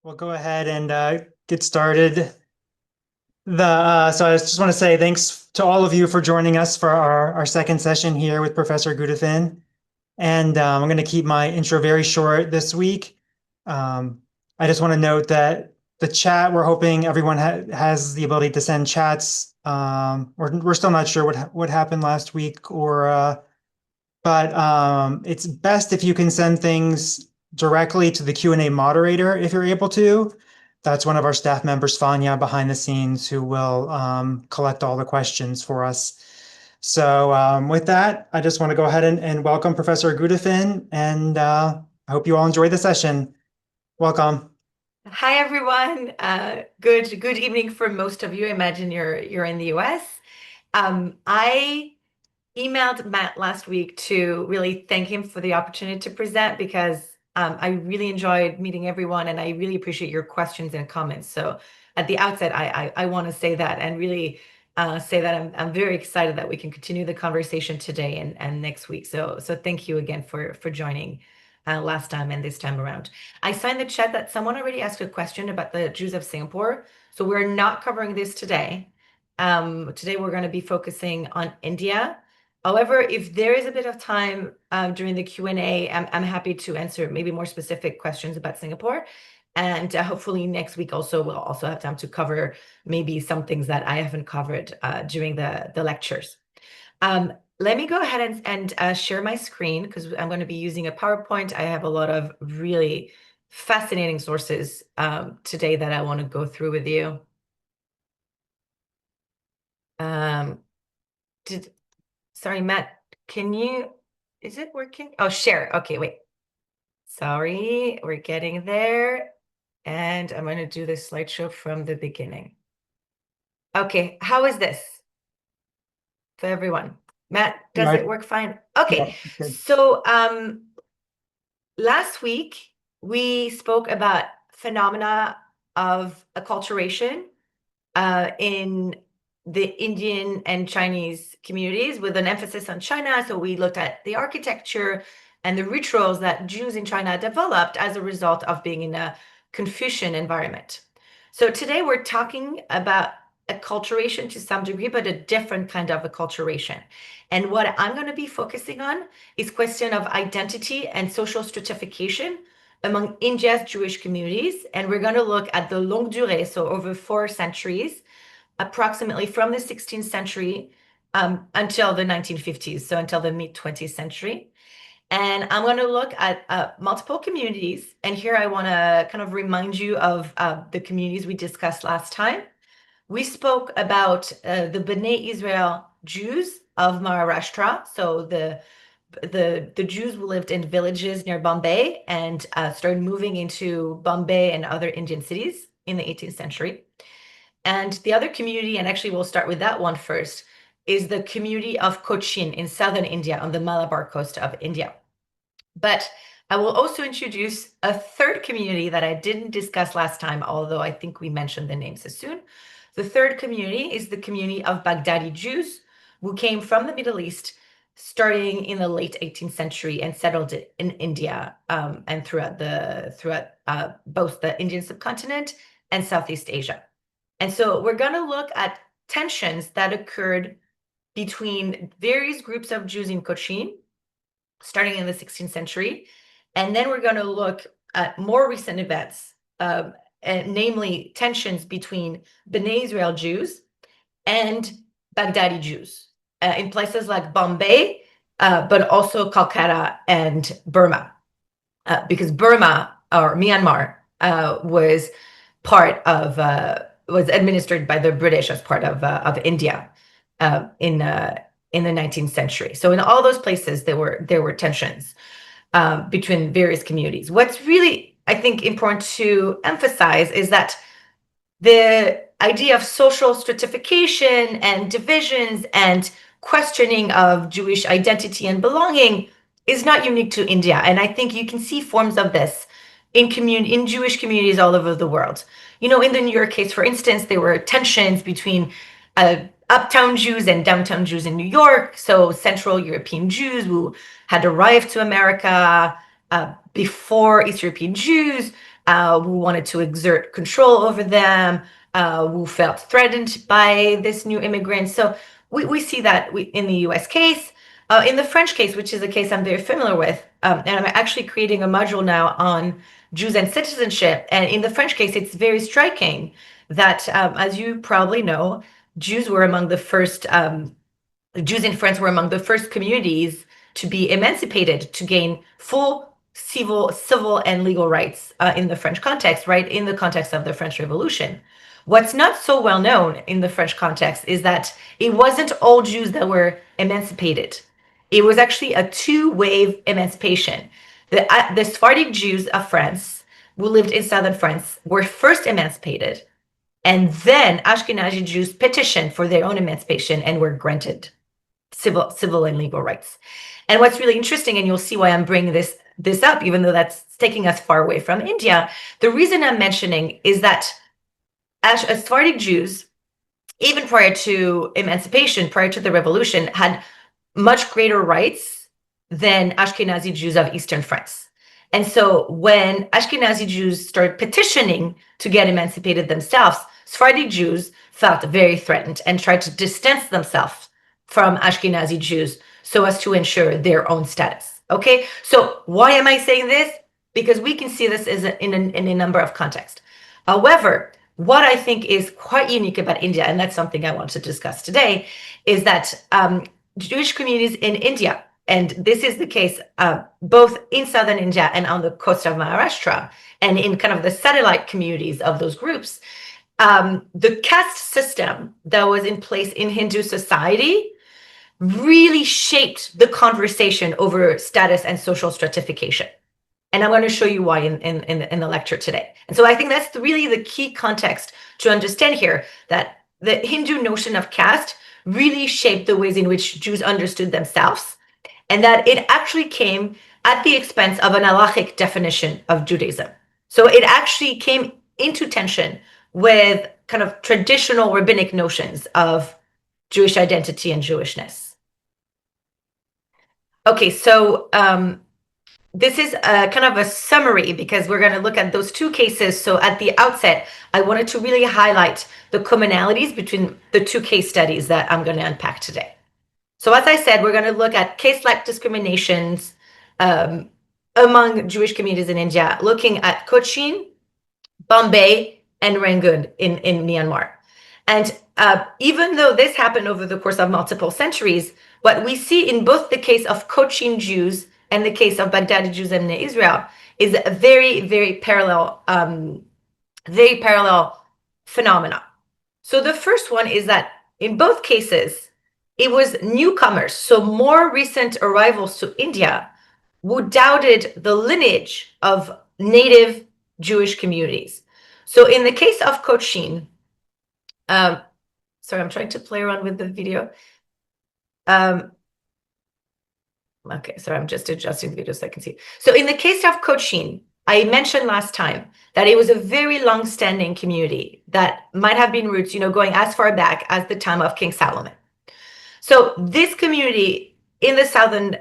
We'll go ahead and get started. So I just want to say thanks to all of you for joining us for our second session here with Professor Gudefin. And I'm going to keep my intro very short this week. I just want to note that the chat, we're hoping everyone has the ability to send chats. We're still not sure what happened last week, but it's best if you can send things directly to the Q&A moderator if you're able to. That's one of our staff members, Fanya, behind the scenes, who will collect all the questions for us. So with that, I just want to go ahead and welcome Professor Gudefin, and I hope you all enjoy the session. Welcome. Hi, everyone. Good evening for most of you. I imagine you're in the US. I emailed Matt last week to really thank him for the opportunity to present because I really enjoyed meeting everyone and I really appreciate your questions and comments. So at the outset, I want to say that and really say that I'm very excited that we can continue the conversation today and next week. So thank you again for joining last time and this time around. I saw in the chat that someone already asked a question about the Jews of Singapore. So we're not covering this today. Today we're going to be focusing on India. However, if there is a bit of time during the Q&A, I'm happy to answer maybe more specific questions about Singapore. And hopefully next week also we'll also have time to cover maybe some things that I haven't covered during the lectures. Let me go ahead and share my screen because I'm going to be using a PowerPoint. I have a lot of really fascinating sources today that I want to go through with you. Sorry, Matt, is it working? Oh, share. Okay, wait. Sorry, we're getting there. And I'm going to do this slideshow from the beginning. Okay, how is this for everyone? Matt, does it work fine? Okay, Yeah, so last week we spoke about phenomena of acculturation in the Indian and Chinese communities with an emphasis on China. So we looked at the architecture and the rituals that Jews in China developed as a result of being in a Confucian environment. So today we're talking about acculturation to some degree, but a different kind of acculturation. And what I'm going to be focusing on is question of identity and social stratification among India's Jewish communities. And we're going to look at the longue durée, so over 4 centuries, approximately from the 16th century until the 1950s, so until the mid-20th century. And I'm going to look at multiple communities. And here I want to kind of remind you of the communities we discussed last time. We spoke about the Bnei Israel Jews of Maharashtra, so the Jews who lived in villages near Bombay and started moving into Bombay and other Indian cities in the 18th century. And the other community, and actually we'll start with that one first, is the community of Cochin in southern India on the Malabar coast of India. But I will also introduce a third community that I didn't discuss last time, although I think we mentioned the names as soon. The third community is the community of Baghdadi Jews who came from the Middle East starting in the late 18th century and settled in India and throughout both the Indian subcontinent and Southeast Asia. And so we're going to look at tensions that occurred between various groups of Jews in Cochin, starting in the 16th century. And then we're going to look at more recent events, namely tensions between Bnei Israel Jews and Baghdadi Jews in places like Bombay, but also Calcutta and Burma, because Burma or Myanmar was administered by the British as part of India in the 19th century. So in all those places, there were tensions between various communities. What's really, I think, important to emphasize is that the idea of social stratification and divisions and questioning of Jewish identity and belonging is not unique to India. And I think you can see forms of this in Jewish communities all over the world. In the New York case, for instance, there were tensions between uptown Jews and downtown Jews in New York. So Central European Jews who had arrived to America before East European Jews who wanted to exert control over them, who felt threatened by this new immigrant. So we see that in the US case. In the French case, which is a case I'm very familiar with, and I'm actually creating a module now on Jews and citizenship. And in the French case, it's very striking that, as you probably know, Jews were among the first, Jews in France were among the first communities to be emancipated, to gain full civil and legal rights in the French context, right? In the context of the French Revolution. What's not so well known in the French context is that it wasn't all Jews that were emancipated. It was actually a two-wave emancipation. The Sephardic Jews of France who lived in southern France were first emancipated, and then Ashkenazi Jews petitioned for their own emancipation and were granted civil and legal rights. And what's really interesting, and you'll see why I'm bringing this up, even though that's taking us far away from India, the reason I'm mentioning is that Sephardic Jews, even prior to emancipation, prior to the revolution, had much greater rights than Ashkenazi Jews of Eastern France. And so when Ashkenazi Jews started petitioning to get emancipated themselves, Sephardic Jews felt very threatened and tried to distance themselves from Ashkenazi Jews so as to ensure their own status. Okay, so why am I saying this? Because we can see this in a number of contexts. However, what I think is quite unique about India, and that's something I want to discuss today, is that Jewish communities in India, and this is the case both in southern India and on the coast of Maharashtra, and in kind of the satellite communities of those groups, the caste system that was in place in Hindu society really shaped the conversation over status and social stratification. And I'm going to show you why in the lecture today. And so I think that's really the key context to understand here, that the Hindu notion of caste really shaped the ways in which Jews understood themselves, and that it actually came at the expense of an halachic definition of Judaism. So it actually came into tension with kind of traditional rabbinic notions of Jewish identity and Jewishness. Okay, so this is a kind of a summary because we're going to look at those two cases. So at the outset, I wanted to really highlight the commonalities between the two case studies that I'm going to unpack today. So as I said, we're going to look at case-like discriminations among Jewish communities in India, looking at Cochin, Bombay, and Rangoon in Myanmar. And even though this happened over the course of multiple centuries, what we see in both the case of Cochin Jews and the case of Baghdadi Jews in Israel is a very parallel phenomena. So the first one is that in both cases, it was newcomers, so more recent arrivals to India, who doubted the lineage of native Jewish communities. So in the case of Cochin, sorry, I'm trying to play around with the video. Okay, sorry, I'm just adjusting the video so I can see. So in the case of Cochin, I mentioned last time that it was a very long-standing community that might have been roots, going as far back as the time of King Solomon. So this community in the southern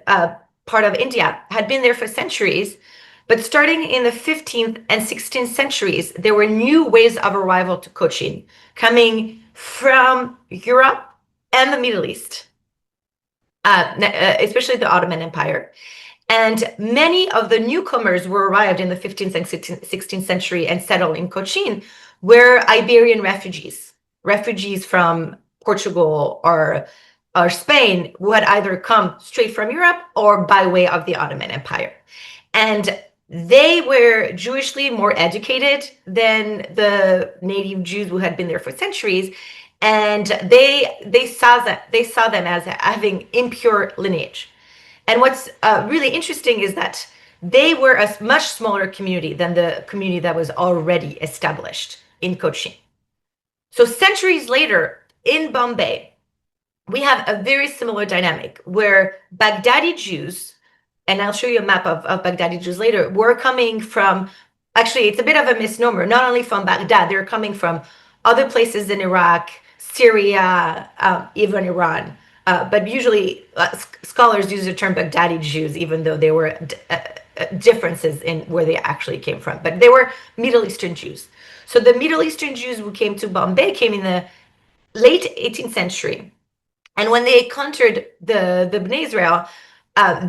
part of India had been there for centuries, but starting in the 15th and 16th centuries, there were new waves of arrival to Cochin coming from Europe and the Middle East, especially the Ottoman Empire. And many of the newcomers who arrived in the 15th and 16th century and settled in Cochin were Iberian refugees from Portugal or Spain, who had either come straight from Europe or by way of the Ottoman Empire. And they were Jewishly more educated than the native Jews who had been there for centuries, and they saw them as having impure lineage. And what's really interesting is that they were a much smaller community than the community that was already established in Cochin. So centuries later, in Bombay, we have a very similar dynamic where Baghdadi Jews, and I'll show you a map of Baghdadi Jews later, were coming from, actually, it's a bit of a misnomer, not only from Baghdad, they're coming from other places in Iraq, Syria, even Iran. But usually scholars use the term Baghdadi Jews, even though they were differences in where they actually came from, but they were Middle Eastern Jews. So the Middle Eastern Jews who came to Bombay came in the late 18th century. And when they encountered the Bnei Israel,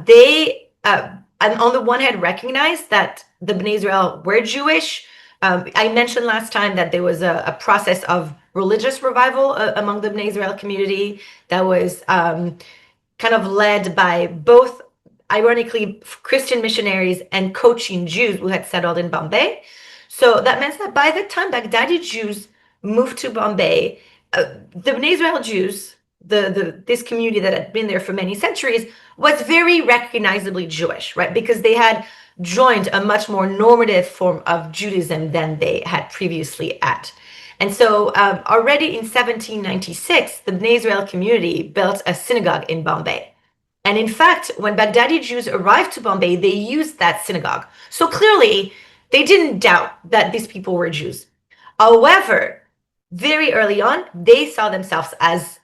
they, on the one hand, recognized that the Bnei Israel were Jewish. I mentioned last time that there was a process of religious revival among the Bnei Israel community that was kind of led by both, ironically, Christian missionaries and Cochin Jews who had settled in Bombay. So that meant that by the time Baghdadi Jews moved to Bombay, the Bnei Israel Jews, this community that had been there for many centuries, was very recognizably Jewish, right? Because they had joined a much more normative form of Judaism than they had previously at. And so already in 1796, the Bnei Israel community built a synagogue in Bombay. And in fact, when Baghdadi Jews arrived to Bombay, they used that synagogue. So clearly, they didn't doubt that these people were Jews. However, very early on, they saw themselves as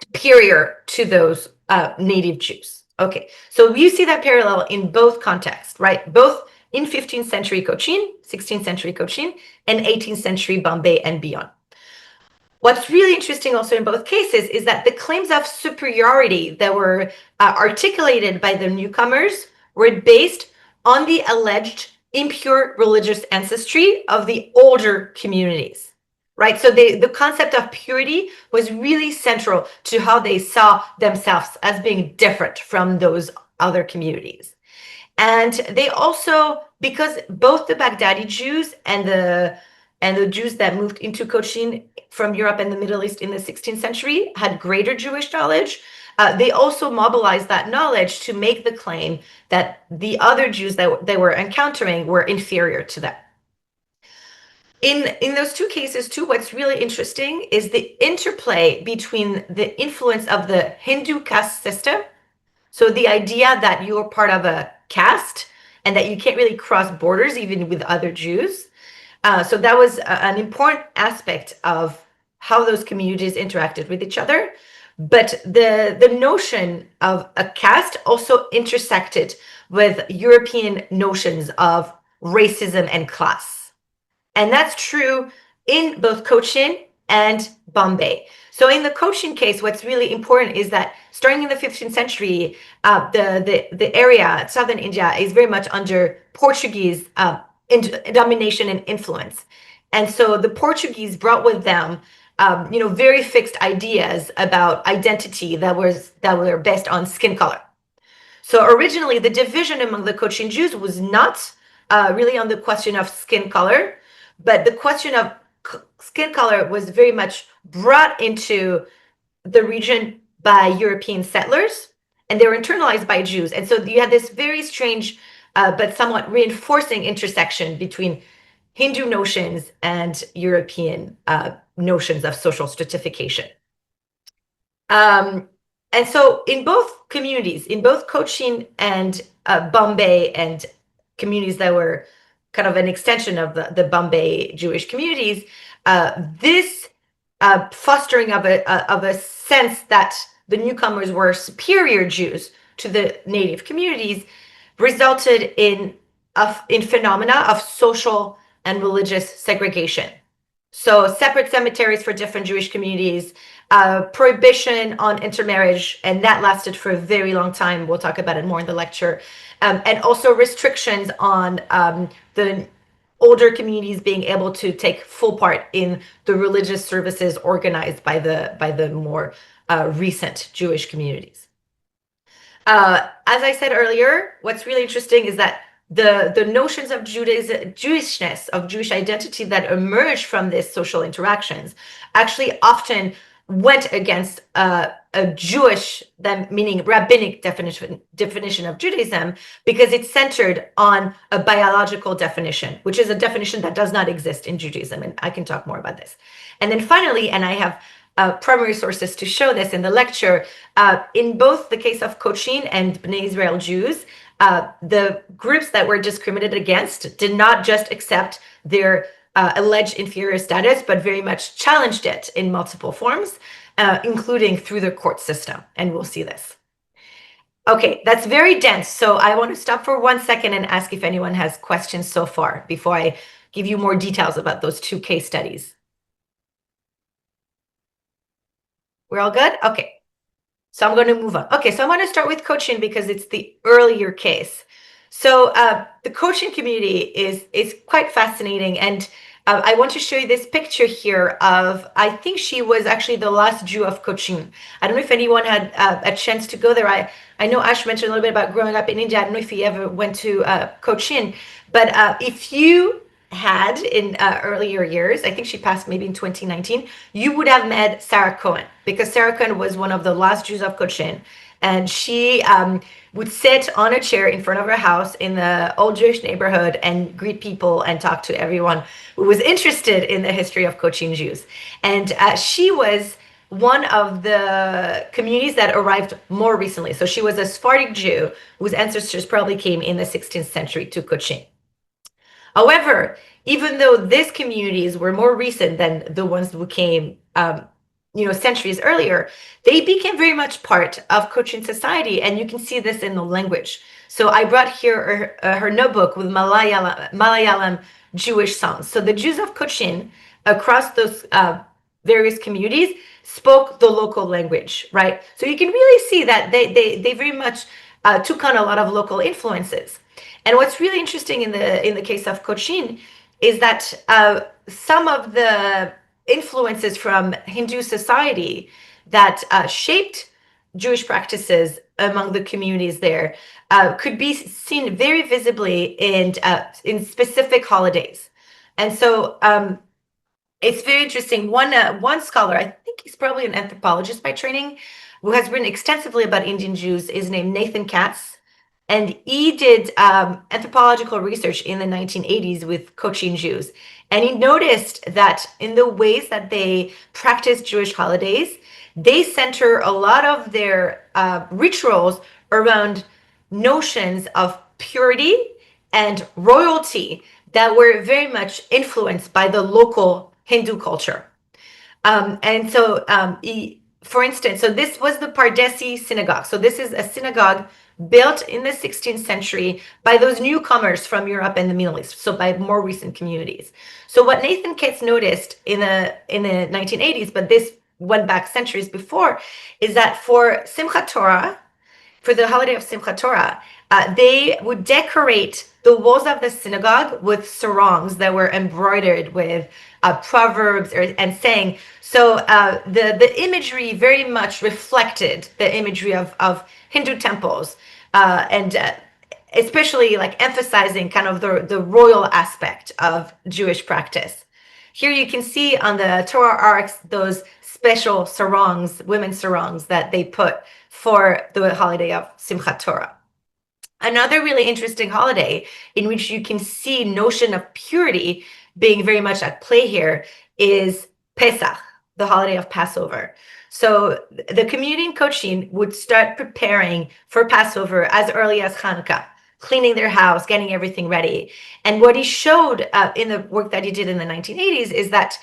superior to those native Jews. Okay, so you see that parallel in both contexts, right? Both in 15th century Cochin, 16th century Cochin, and 18th century Bombay and beyond. What's really interesting also in both cases is that the claims of superiority that were articulated by the newcomers were based on the alleged impure religious ancestry of the older communities, right? So the concept of purity was really central to how they saw themselves as being different from those other communities. And they also, because both the Baghdadi Jews and the Jews that moved into Cochin from Europe and the Middle East in the 16th century had greater Jewish knowledge, they also mobilized that knowledge to make the claim that the other Jews that they were encountering were inferior to them. In those two cases, too, what's really interesting is the interplay between the influence of the Hindu caste system, so the idea that you're part of a caste and that you can't really cross borders even with other Jews. So that was an important aspect of how those communities interacted with each other. But the notion of a caste also intersected with European notions of racism and class. And that's true in both Cochin and Bombay. So in the Cochin case, what's really important is that starting in the 15th century, the area, southern India, is very much under Portuguese domination and influence. And so the Portuguese brought with them, very fixed ideas about identity that were based on skin color. So originally, the division among the Cochin Jews was not really on the question of skin color, but the question of skin color was very much brought into the region by European settlers, and they were internalized by Jews. And so you had this very strange but somewhat reinforcing intersection between Hindu notions and European notions of social stratification. And so in both communities, in both Cochin and Bombay and communities that were kind of an extension of the Bombay Jewish communities, this fostering of a sense that the newcomers were superior Jews to the native communities resulted in phenomena of social and religious segregation. So separate cemeteries for different Jewish communities, prohibition on intermarriage, and that lasted for a very long time. We'll talk about it more in the lecture. And also restrictions on the older communities being able to take full part in the religious services organized by the more recent Jewish communities. As I said earlier, what's really interesting is that the notions of Jewishness, of Jewish identity that emerged from these social interactions actually often went against a Jewish, meaning rabbinic definition of Judaism, because it's centered on a biological definition, which is a definition that does not exist in Judaism. And I can talk more about this. And then finally, and I have primary sources to show this in the lecture, in both the case of Cochin and Bnei Israel Jews, the groups that were discriminated against did not just accept their alleged inferior status, but very much challenged it in multiple forms, including through the court system. And we'll see this. Okay, that's very dense. So I want to stop for 1 second and ask if anyone has questions so far before I give you more details about those two case studies. We're all good? Okay. So I'm going to move on. Okay, so I'm going to start with Cochin because it's the earlier case. So the Cochin community is quite fascinating, and I want to show you this picture here of, I think she was actually the last Jew of Cochin. I don't know if anyone had a chance to go there. I know Ash mentioned a little bit about growing up in India. I don't know if he ever went to Cochin, but if you had in earlier years, I think she passed maybe in 2019, you would have met Sarah Cohen, because Sarah Cohen was one of the last Jews of Cochin, and she would sit on a chair in front of her house in the old Jewish neighborhood and greet people and talk to everyone who was interested in the history of Cochin Jews. And she was one of the communities that arrived more recently. So she was a Sephardic Jew whose ancestors probably came in the 16th century to Cochin. However, even though these communities were more recent than the ones who came, centuries earlier, they became very much part of Cochin society, and you can see this in the language. So I brought here her notebook with Malayalam Jewish songs. So the Jews of Cochin across those various communities spoke the local language, right? So you can really see that they very much took on a lot of local influences. And what's really interesting in the case of Cochin is that some of the influences from Hindu society that shaped Jewish practices among the communities there could be seen very visibly in specific holidays. And so it's very interesting. One scholar, I think he's probably an anthropologist by training, who has written extensively about Indian Jews, is named Nathan Katz. And he did anthropological research in the 1980s with Cochin Jews. And he noticed that in the ways that they practice Jewish holidays, they center a lot of their rituals around notions of purity and royalty that were very much influenced by the local Hindu culture. For instance, so this was the Pardesi synagogue. So this is a synagogue built in the 16th century by those newcomers from Europe and the Middle East, so by more recent communities. So what Nathan Katz noticed in the 1980s, but this went back centuries before, is that for Simchat Torah, for the holiday of Simchat Torah, they would decorate the walls of the synagogue with sarongs that were embroidered with proverbs and saying. So the imagery very much reflected the imagery of Hindu temples, and especially like emphasizing kind of the royal aspect of Jewish practice. Here you can see on the Torah arcs those special sarongs, women's sarongs that they put for the holiday of Simchat Torah. Another really interesting holiday in which you can see notion of purity being very much at play here is Pesach, the holiday of Passover. So the community in Cochin would start preparing for Passover as early as Hanukkah, cleaning their house, getting everything ready. And what he showed in the work that he did in the 1980s is that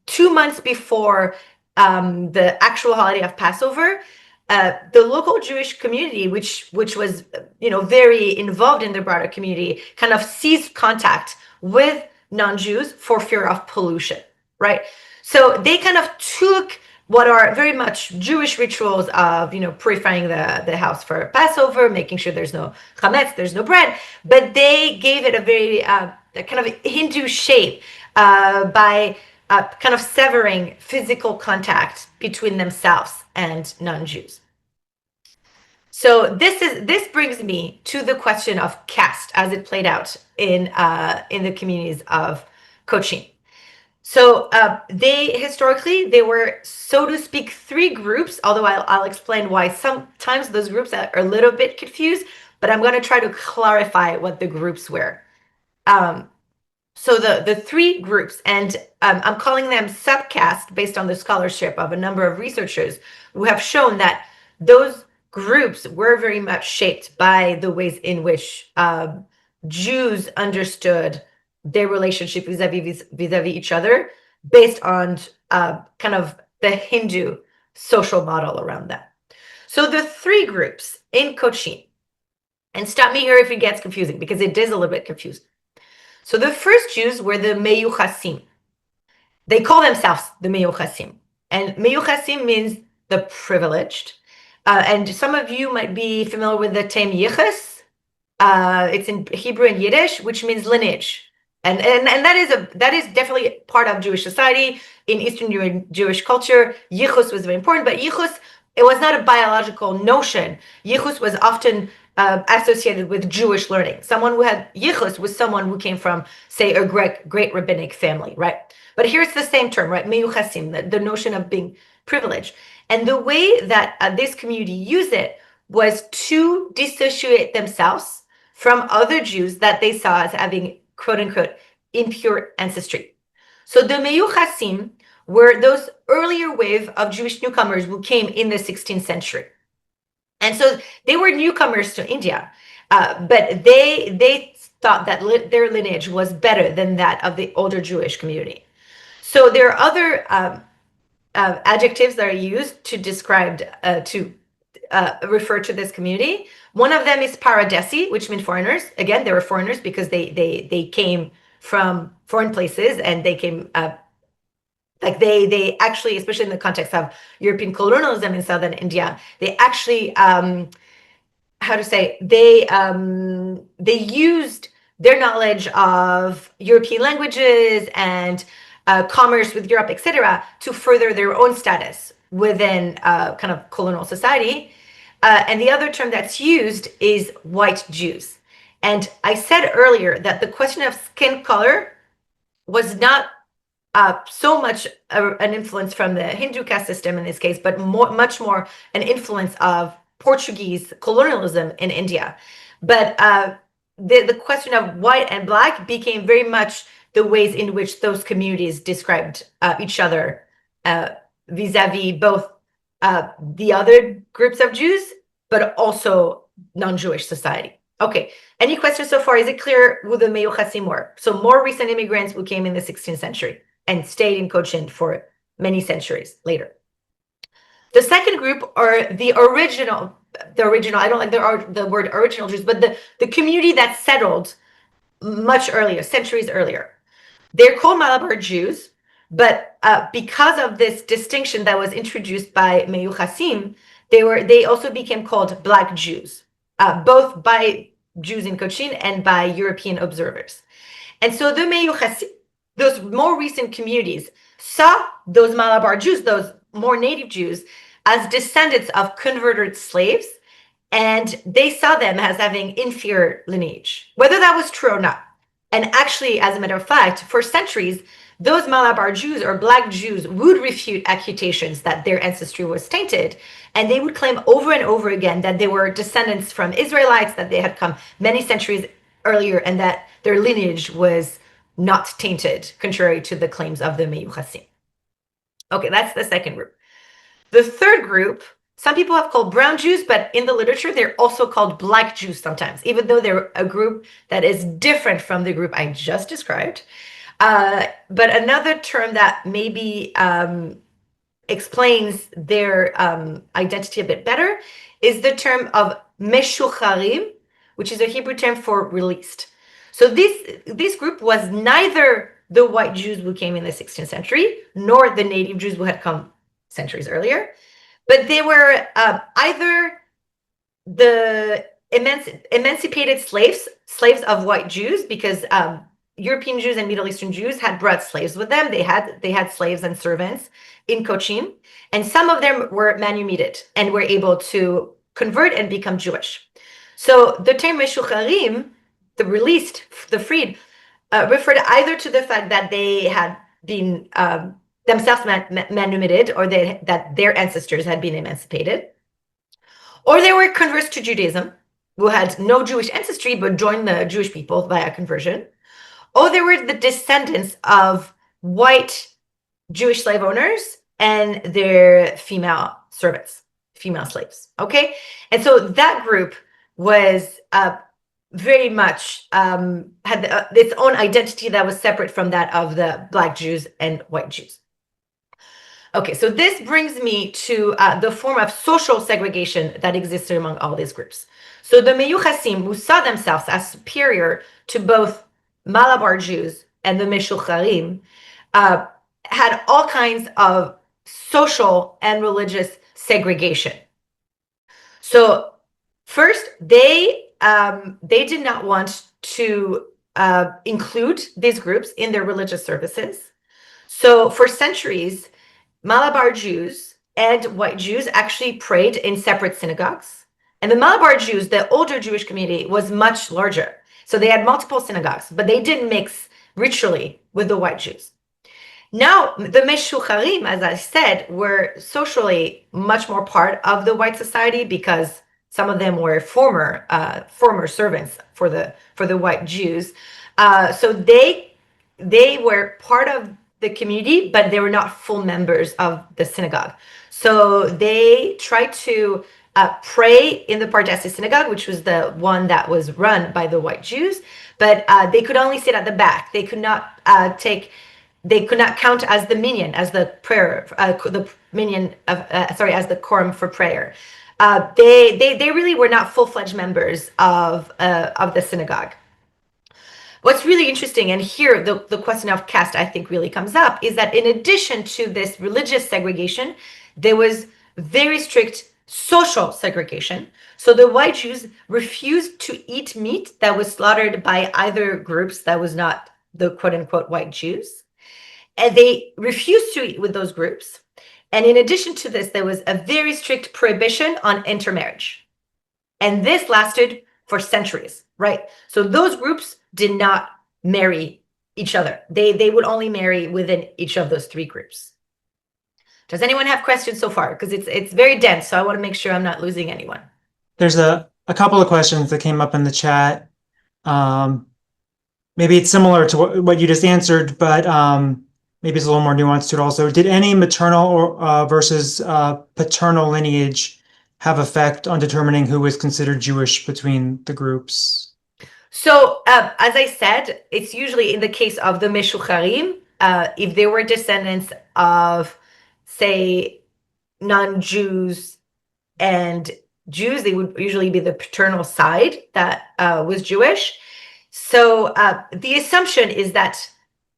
2 months before the actual holiday of Passover, the local Jewish community, which was very involved in the broader community, kind of ceased contact with non-Jews for fear of pollution, right? So they kind of took what are very much Jewish rituals of purifying the house for Passover, making sure there's no chametz, there's no bread, but they gave it a very kind of Hindu shape by kind of severing physical contact between themselves and non-Jews. So this brings me to the question of caste as it played out in the communities of Cochin. So they historically were, so to speak, three groups. Although I'll explain why sometimes those groups are a little bit confused, but I'm going to try to clarify what the groups were. So the three groups, and I'm calling them subcaste based on the scholarship of a number of researchers who have shown that those groups were very much shaped by the ways in which Jews understood their relationship vis-a-vis each other based on kind of the Hindu social model around that. So the three groups in Cochin, and stop me here if it gets confusing, because it is a little bit confusing. So the first Jews were the Meyuchasim. They call themselves the Meyuchasim. And Meyuchasim means the privileged. And some of you might be familiar with the term Yichus. It's in Hebrew and Yiddish, which means lineage. And that is definitely part of Jewish society. In Eastern Jewish culture, Yichus was very important, but Yichus, it was not a biological notion. Yichus was often associated with Jewish learning. Someone who had Yichus was someone who came from, say, a great rabbinic family, right? But here's the same term, right? Meyuchasim, the notion of being privileged. And the way that this community used it was to dissociate themselves from other Jews that they saw as having, quote unquote, impure ancestry. So the Meyuchasim were those earlier wave of Jewish newcomers who came in the 16th century. And so they were newcomers to India, but they thought that their lineage was better than that of the older Jewish community. So there are other adjectives that are used to describe, to refer to this community. One of them is paradesi, which means foreigners. Again, they were foreigners because they came from foreign places, and they came like they actually, especially in the context of European colonialism in southern India, they actually how to say, they used their knowledge of European languages and commerce with Europe, etc., to further their own status within kind of colonial society. And the other term that's used is white Jews. And I said earlier that the question of skin color was not so much an influence from the Hindu caste system in this case, but much more an influence of Portuguese colonialism in India. But the question of white and black became very much the ways in which those communities described each other vis-a-vis both the other groups of Jews, but also non-Jewish society. Okay, any questions so far? Is it clear who the Meyuchasim were? So more recent immigrants who came in the 16th century and stayed in Cochin for many centuries later. The second group are the original, I don't like the word original Jews, but the community that settled much earlier, centuries earlier. They're called Malabar Jews, but because of this distinction that was introduced by Meyuchasim, they also became called Black Jews, both by Jews in Cochin and by European observers. And so the Meyuchasim, those more recent communities, saw those Malabar Jews, those more native Jews, as descendants of converted slaves, and they saw them as having inferior lineage, whether that was true or not. And actually, as a matter of fact, for centuries, those Malabar Jews or Black Jews would refute accusations that their ancestry was tainted, and they would claim over and over again that they were descendants from Israelites, that they had come many centuries earlier, and that their lineage was not tainted, contrary to the claims of the Meyuchasim. Okay, that's the second group. The third group, some people have called brown Jews, but in the literature, they're also called Black Jews sometimes, even though they're a group that is different from the group I just described. But another term that maybe explains their identity a bit better is the term of Meshucharim, which is a Hebrew term for released. So this group was neither the white Jews who came in the 16th century, nor the native Jews who had come centuries earlier, but they were either the emancipated slaves of white Jews, because European Jews and Middle Eastern Jews had brought slaves with them. They had slaves and servants in Cochin, and some of them were manumitted and were able to convert and become Jewish. So the term Meshucharim, the released, the freed, referred either to the fact that they had been themselves manumitted, or that their ancestors had been emancipated, or they were converts to Judaism who had no Jewish ancestry but joined the Jewish people via conversion, or they were the descendants of white Jewish slave owners and their female servants, female slaves. Okay, and so that group was very much had its own identity that was separate from that of the Black Jews and white Jews. Okay, so this brings me to the form of social segregation that existed among all these groups. So the Meyuchasim, who saw themselves as superior to both Malabar Jews and the Meshucharim, uh, had all kinds of social and religious segregation. So first, they did not want to include these groups in their religious services. So for centuries, Malabar Jews and white Jews actually prayed in separate synagogues. And the Malabar Jews, the older Jewish community, was much larger. So they had multiple synagogues, but they didn't mix ritually with the white Jews. Now, the Meshucharim, as I said, were socially much more part of the white society because some of them were former servants for the white Jews. So they were part of the community, but they were not full members of the synagogue. So they tried to pray in the Pardesi synagogue, which was the one that was run by the white Jews, but they could only sit at the back. They could not they could not count as the minyan, as the prayer, the minyan of, as the quorum for prayer. They really were not full-fledged members of the synagogue. What's really interesting, and here the question of caste I think really comes up, is that in addition to this religious segregation, there was very strict social segregation. So the white Jews refused to eat meat that was slaughtered by either groups that was not the quote-unquote white Jews. And they refused to eat with those groups. And in addition to this, there was a very strict prohibition on intermarriage. And this lasted for centuries, right? So those groups did not marry each other. They would only marry within each of those three groups. Does anyone have questions so far? Because it's very dense, so I want to make sure I'm not losing anyone. There's a couple of questions that came up in the chat. Maybe it's similar to what you just answered, but maybe it's a little more nuanced to it also. Did any maternal or versus paternal lineage have effect on determining who was considered Jewish between the groups? So, as I said, it's usually in the case of the Meshucharim, if they were descendants of, say, non-Jews and Jews, they would usually be the paternal side that was Jewish. So the assumption is that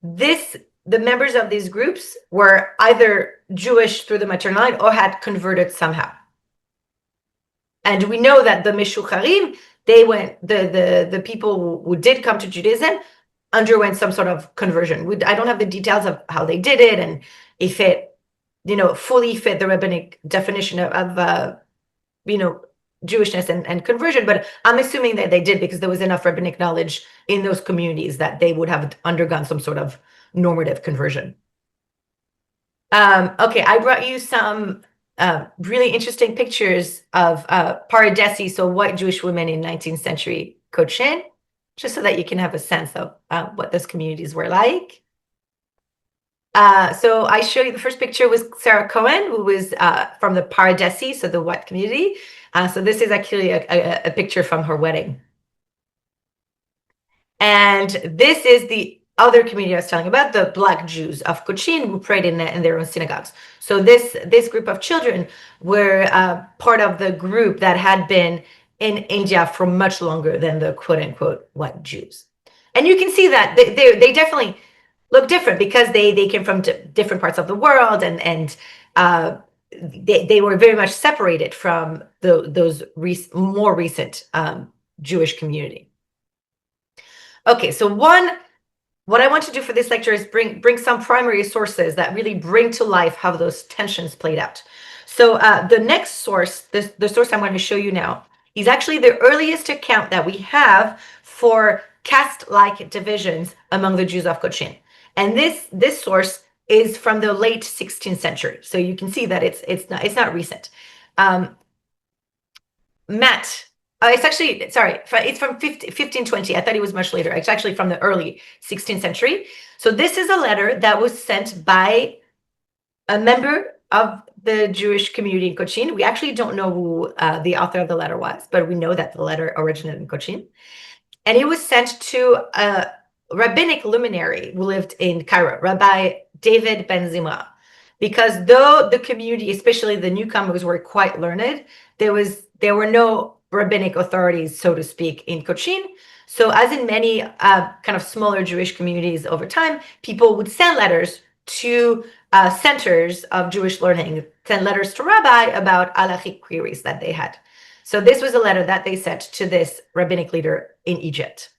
the members of these groups were either Jewish through the maternal line or had converted somehow. And we know that the Meshucharim, the people who did come to Judaism underwent some sort of conversion. I don't have the details of how they did it and if it, fully fit the rabbinic definition of Jewishness and conversion, but I'm assuming that they did because there was enough rabbinic knowledge in those communities that they would have undergone some sort of normative conversion. Okay, I brought you some really interesting pictures of Paradesi, so white Jewish women in 19th century Cochin, just so that you can have a sense of what those communities were like. So I show you the first picture was Sarah Cohen, who was from the Paradesi, so the white community. So this is actually a picture from her wedding. And this is the other community I was telling about, the Black Jews of Cochin, who prayed in their own synagogues. So this group of children were part of the group that had been in India for much longer than the quote-unquote white Jews. And you can see that they definitely look different because they came from different parts of the world and they were very much separated from those more recent Jewish community. Okay, so what I want to do for this lecture is bring some primary sources that really bring to life how those tensions played out. So the next source, the source I'm going to show you now, is actually the earliest account that we have for caste-like divisions among the Jews of Cochin. And this source is from the late 16th century. So you can see that it's not recent. It's actually, sorry, it's from 1520. I thought it was much later. It's actually from the early 16th century. So this is a letter that was sent by a member of the Jewish community in Cochin. We actually don't know who the author of the letter was, but we know that the letter originated in Cochin. And it was sent to a rabbinic luminary who lived in Cairo, Rabbi David Ben Zimra. because though the community, especially the newcomers, were quite learned, there were no rabbinic authorities, so to speak, in Cochin. So as in many kind of smaller Jewish communities over time, people would send letters to centers of Jewish learning, send letters to rabbi about halachic queries that they had. So this was a letter that they sent to this rabbinic leader in Egypt.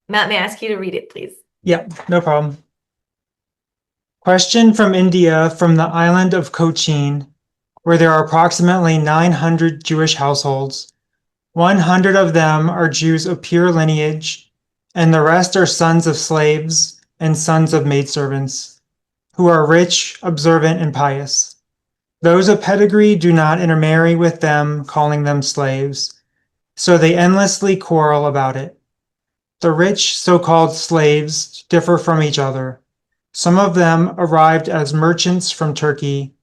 Matt, may I ask you to read it, please? Yeah, no problem. Question from India, from the island of Cochin, where there are approximately 900 Jewish households. 100 of them are Jews of pure lineage, and the rest are sons of slaves and sons of maidservants, who are rich, observant, and pious. Those of pedigree do not intermarry with them, calling them slaves, so they endlessly quarrel about it. The rich so-called slaves differ from each other. Some of them arrived as merchants from Turkey,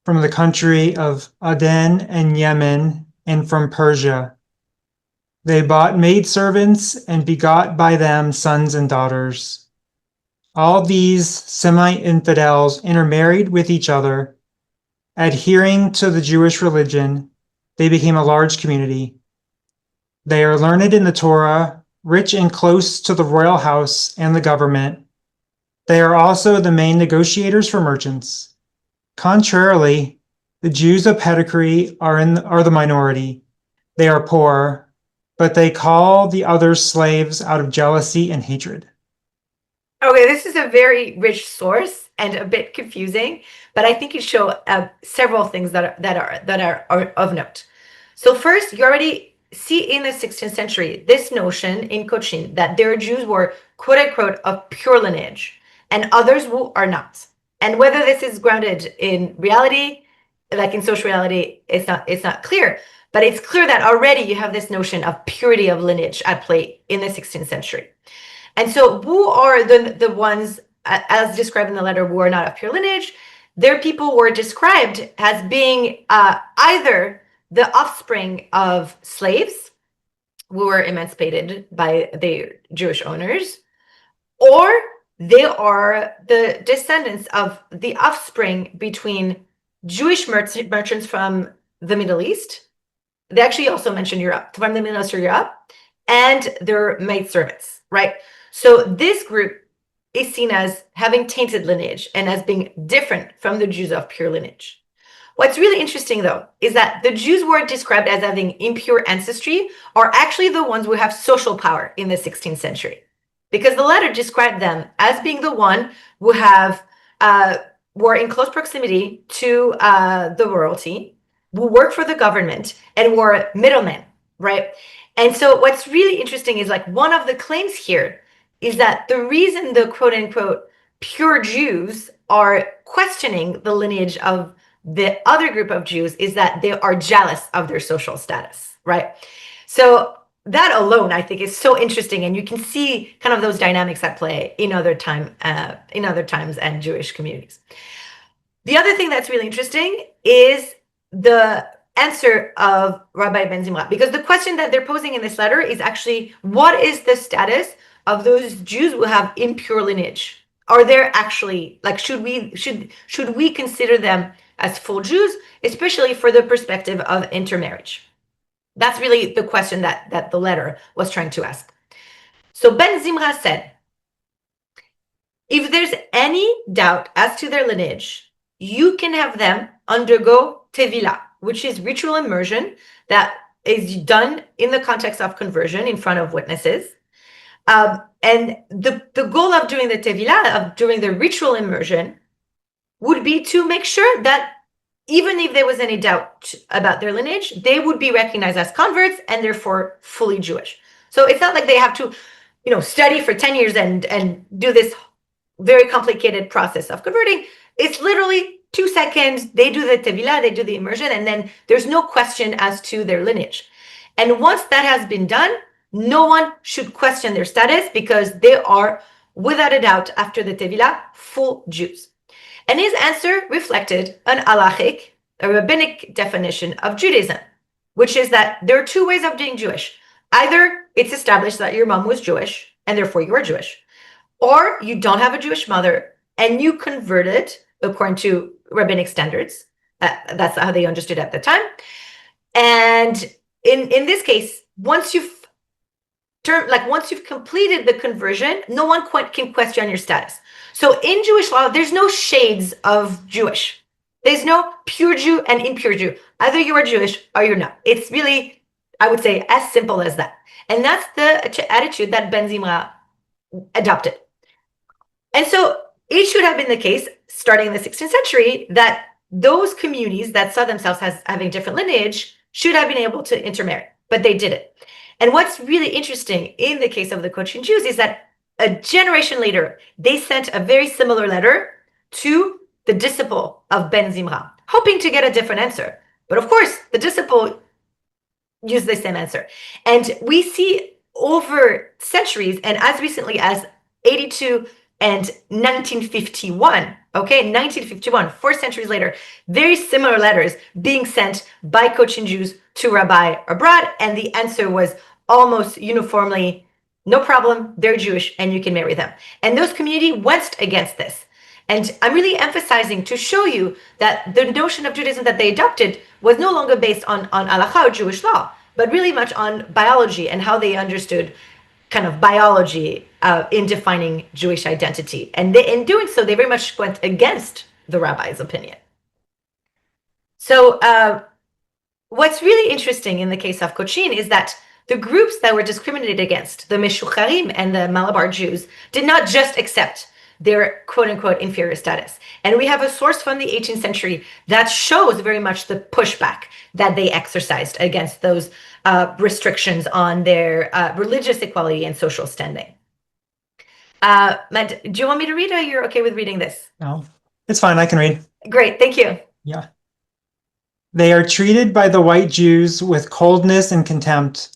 from the country of Aden and Yemen, and from Persia. They bought maidservants and begot by them sons and daughters. All these semi-infidels intermarried with each other. Adhering to the Jewish religion, they became a large community. They are learned in the Torah, rich and close to the royal house and the government. They are also the main negotiators for merchants. Contrarily, the Jews of pedigree are the minority. They are poor, but they call the others slaves out of jealousy and hatred. Okay, this is a very rich source and a bit confusing, but I think it shows several things that are of note. So first, you already see in the 16th century this notion in Cochin that there are Jews who are quote unquote of pure lineage and others who are not. And whether this is grounded in reality, like in social reality, it's not clear. But it's clear that already you have this notion of purity of lineage at play in the 16th century. And so who are the ones, as described in the letter, who are not of pure lineage? Their people were described as being either the offspring of slaves who were emancipated by their Jewish owners, or they are the descendants of the offspring between Jewish merchants from the Middle East. They actually also mention Europe, from the Middle East or Europe, and their maidservants, right? So this group is seen as having tainted lineage and as being different from the Jews of pure lineage. What's really interesting, though, is that the Jews who are described as having impure ancestry are actually the ones who have social power in the 16th century, because the letter described them as being the one who were in close proximity to the royalty, who work for the government, and were middlemen, right? And so what's really interesting is, like, one of the claims here is that the reason the quote unquote pure Jews are questioning the lineage of the other group of Jews is that they are jealous of their social status, right? So that alone, I think, is so interesting, and you can see kind of those dynamics at play in other times and Jewish communities. The other thing that's really interesting is the answer of Rabbi Ben Zimra, because the question that they're posing in this letter is actually, what is the status of those Jews who have impure lineage? Are there actually, like, should we consider them as full Jews, especially for the perspective of intermarriage? That's really the question that the letter was trying to ask. So Ben Zimra said, if there's any doubt as to their lineage, you can have them undergo tevilah, which is ritual immersion that is done in the context of conversion in front of witnesses. And the goal of doing the tevilah, of doing the ritual immersion, would be to make sure that even if there was any doubt about their lineage, they would be recognized as converts and therefore fully Jewish. So it's not like they have to, study for 10 years and do this very complicated process of converting. It's literally 2 seconds. They do the tevilah, they do the immersion, and then there's no question as to their lineage. And once that has been done, no one should question their status, because they are, without a doubt, after the tevilah, full Jews. And his answer reflected an halachic, a rabbinic definition of Judaism, which is that there are 2 ways of being Jewish. Either it's established that your mom was Jewish and therefore you are Jewish, or you don't have a Jewish mother and you converted according to rabbinic standards. That's how they understood at the time. And in this case, once you've completed the conversion, no one can question your status. So in Jewish law, there's no shades of Jewish. There's no pure Jew and impure Jew. Either you are Jewish or you're not. It's really, I would say, as simple as that. And that's the attitude that Ben Zimra adopted. And so it should have been the case, starting in the 16th century, that those communities that saw themselves as having different lineage should have been able to intermarry, but they didn't. And what's really interesting in the case of the Cochin Jews is that a generation later, they sent a very similar letter to the disciple of Ben Zimra, hoping to get a different answer. But of course, the disciple used the same answer. And we see over centuries, and as recently as 82 and 1951, okay, 1951, 4 centuries later, very similar letters being sent by Cochin Jews to Rabbi abroad, and the answer was almost uniformly, no problem, they're Jewish and you can marry them. And those community went against this. And I'm really emphasizing to show you that the notion of Judaism that they adopted was no longer based on halakha or Jewish law, but really much on biology and how they understood kind of biology in defining Jewish identity. And in doing so, they very much went against the rabbi's opinion. So what's really interesting in the case of Cochin is that the groups that were discriminated against, the Meshucharim and the Malabar Jews, did not just accept their quote-unquote inferior status. And we have a source from the 18th century that shows very much the pushback that they exercised against those restrictions on their religious equality and social standing. Matt, do you want me to read, or you're okay with reading this? No, it's fine. I can read. Great, thank you. Yeah. They are treated by the white Jews with coldness and contempt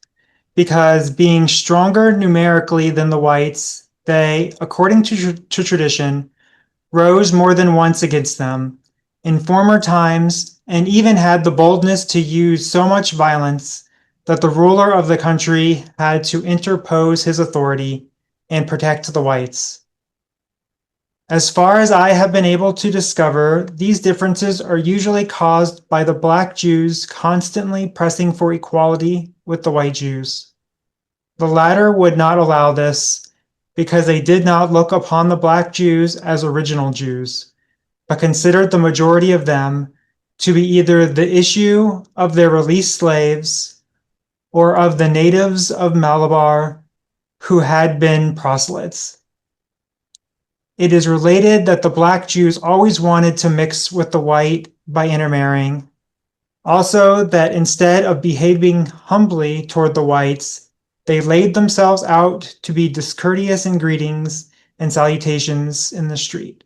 because, being stronger numerically than the whites, they, according to tradition, rose more than once against them in former times, and even had the boldness to use so much violence that the ruler of the country had to interpose his authority and protect the whites. As far as I have been able to discover, these differences are usually caused by the black Jews constantly pressing for equality with the white Jews. The latter would not allow this because they did not look upon the black Jews as original Jews, but considered the majority of them to be either the issue of their released slaves or of the natives of Malabar who had been proselytes. It is related that the black Jews always wanted to mix with the white by intermarrying. Also, that instead of behaving humbly toward the whites, they laid themselves out to be discourteous in greetings and salutations in the street.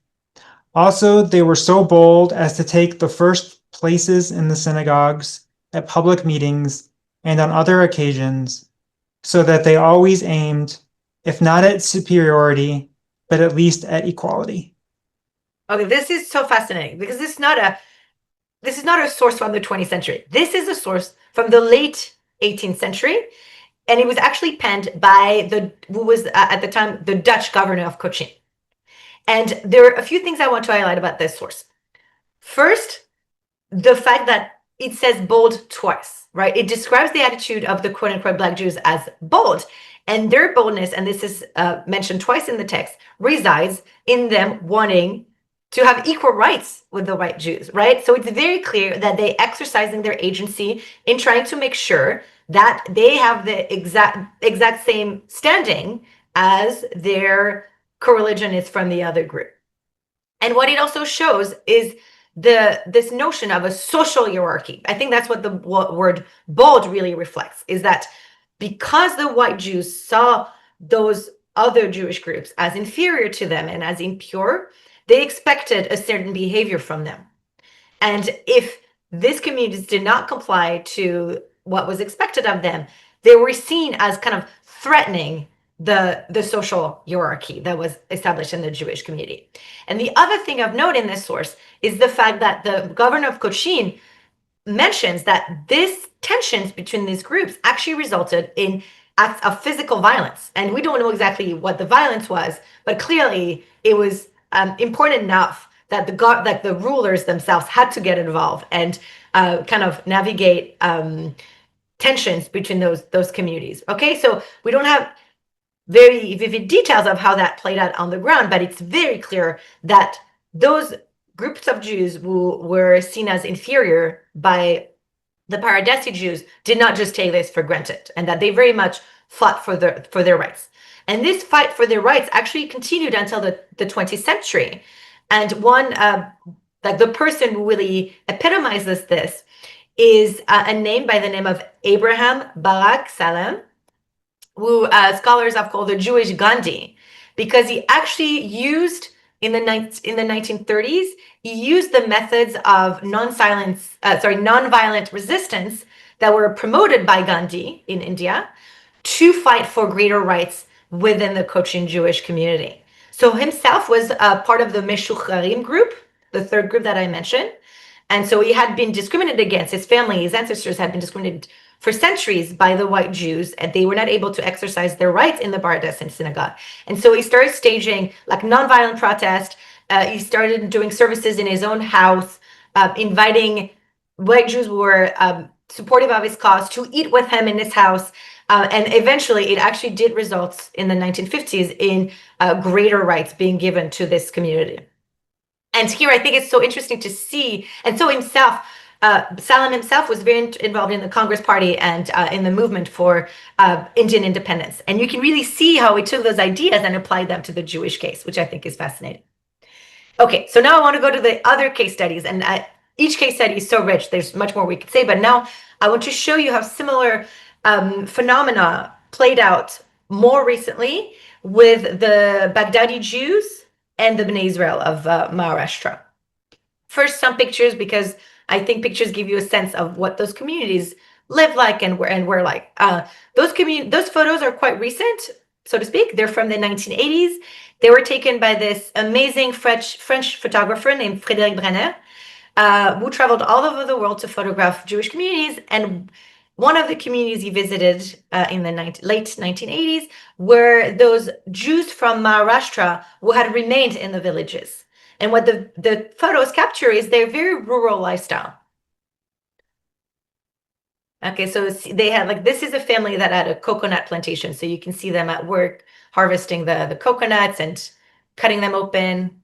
Also, they were so bold as to take the first places in the synagogues, at public meetings, and on other occasions, so that they always aimed, if not at superiority, but at least at equality. Okay, this is so fascinating because this is not a source from the 20th century. This is a source from the late 18th century, and it was actually penned by who was at the time the Dutch governor of Cochin. And there are a few things I want to highlight about this source. First, the fact that it says bold twice, right? It describes the attitude of the quote-unquote black Jews as bold, and their boldness, and this is mentioned twice in the text, resides in them wanting to have equal rights with the white Jews, right? So it's very clear that they exercising their agency in trying to make sure that they have the exact same standing as their co-religionists from the other group. And what it also shows is this notion of a social hierarchy. I think that's what the word bold really reflects, is that because the white Jews saw those other Jewish groups as inferior to them and as impure, they expected a certain behavior from them. And if these communities did not comply to what was expected of them, they were seen as kind of threatening the social hierarchy that was established in the Jewish community. And the other thing of note in this source is the fact that the governor of Cochin mentions that this tensions between these groups actually resulted in acts of physical violence. And we don't know exactly what the violence was, but clearly it was important enough that the rulers themselves had to get involved and kind of navigate tensions between those communities. Okay, so we don't have very vivid details of how that played out on the ground, but it's very clear that those groups of Jews who were seen as inferior by the Paradesi Jews did not just take this for granted, and that they very much fought for their rights. And this fight for their rights actually continued until the 20th century. And one, like the person who really epitomizes this is a name by the name of Abraham Barak Salem, who scholars have called the Jewish Gandhi, because he actually used in the 1930s, he used the methods of nonviolent resistance that were promoted by Gandhi in India to fight for greater rights within the Cochin Jewish community. So himself was part of the Meshucharim group, the third group that I mentioned. And so he had been discriminated against. His family, his ancestors had been discriminated for centuries by the white Jews, and they were not able to exercise their rights in the Bardesian synagogue. And so he started staging like nonviolent protest. He started doing services in his own house, inviting white Jews who were supportive of his cause to eat with him in his house. And eventually, it actually did result in the 1950s in greater rights being given to this community. And here, I think it's so interesting to see. And so himself, Salem himself was very involved in the Congress Party and in the movement for Indian independence. And you can really see how he took those ideas and applied them to the Jewish case, which I think is fascinating. Okay, so now I want to go to the other case studies. And each case study is so rich. There's much more we could say. But now I want to show you how similar phenomena played out more recently with the Baghdadi Jews and the Bnei Israel of Maharashtra. First, some pictures, because I think pictures give you a sense of what those communities live like and were like. Those photos are quite recent, so to speak. They're from the 1980s. They were taken by this amazing French photographer named Frédéric Brenner, who traveled all over the world to photograph Jewish communities. And one of the communities he visited in the late 1980s were those Jews from Maharashtra who had remained in the villages. And what the photos capture is their very rural lifestyle. Okay, so they had this is a family that had a coconut plantation. So you can see them at work harvesting the coconuts and cutting them open.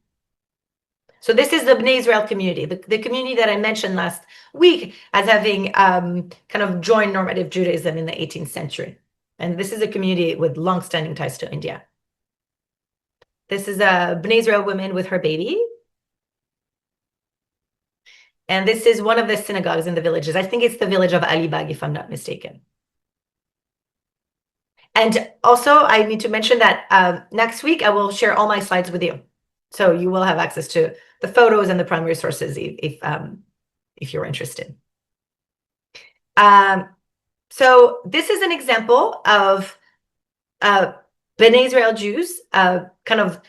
So this is the Bnei Israel community, the community that I mentioned last week as having kind of joined normative Judaism in the 18th century. And this is a community with long-standing ties to India. This is a Bnei Israel woman with her baby. And this is one of the synagogues in the villages. I think it's the village of Alibag, if I'm not mistaken. And also, I need to mention that next week, I will share all my slides with you. So you will have access to the photos and the primary sources if you're interested. So this is an example of Bnei Israel Jews kind of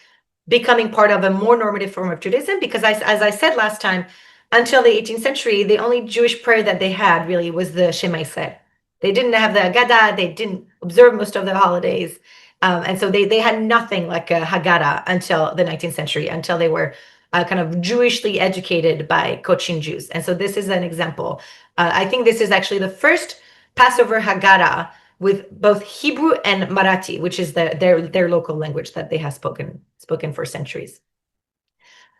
becoming part of a more normative form of Judaism, because as I said last time, until the 18th century, the only Jewish prayer that they had really was the Shema Yisrael. They didn't have the Haggadah, they didn't observe most of the holidays. And so they had nothing like a Haggadah until the 19th century, until they were kind of Jewishly educated by Cochin Jews. And so this is an example. I think this is actually the first Passover Haggadah with both Hebrew and Marathi, which is their local language that they have spoken for centuries.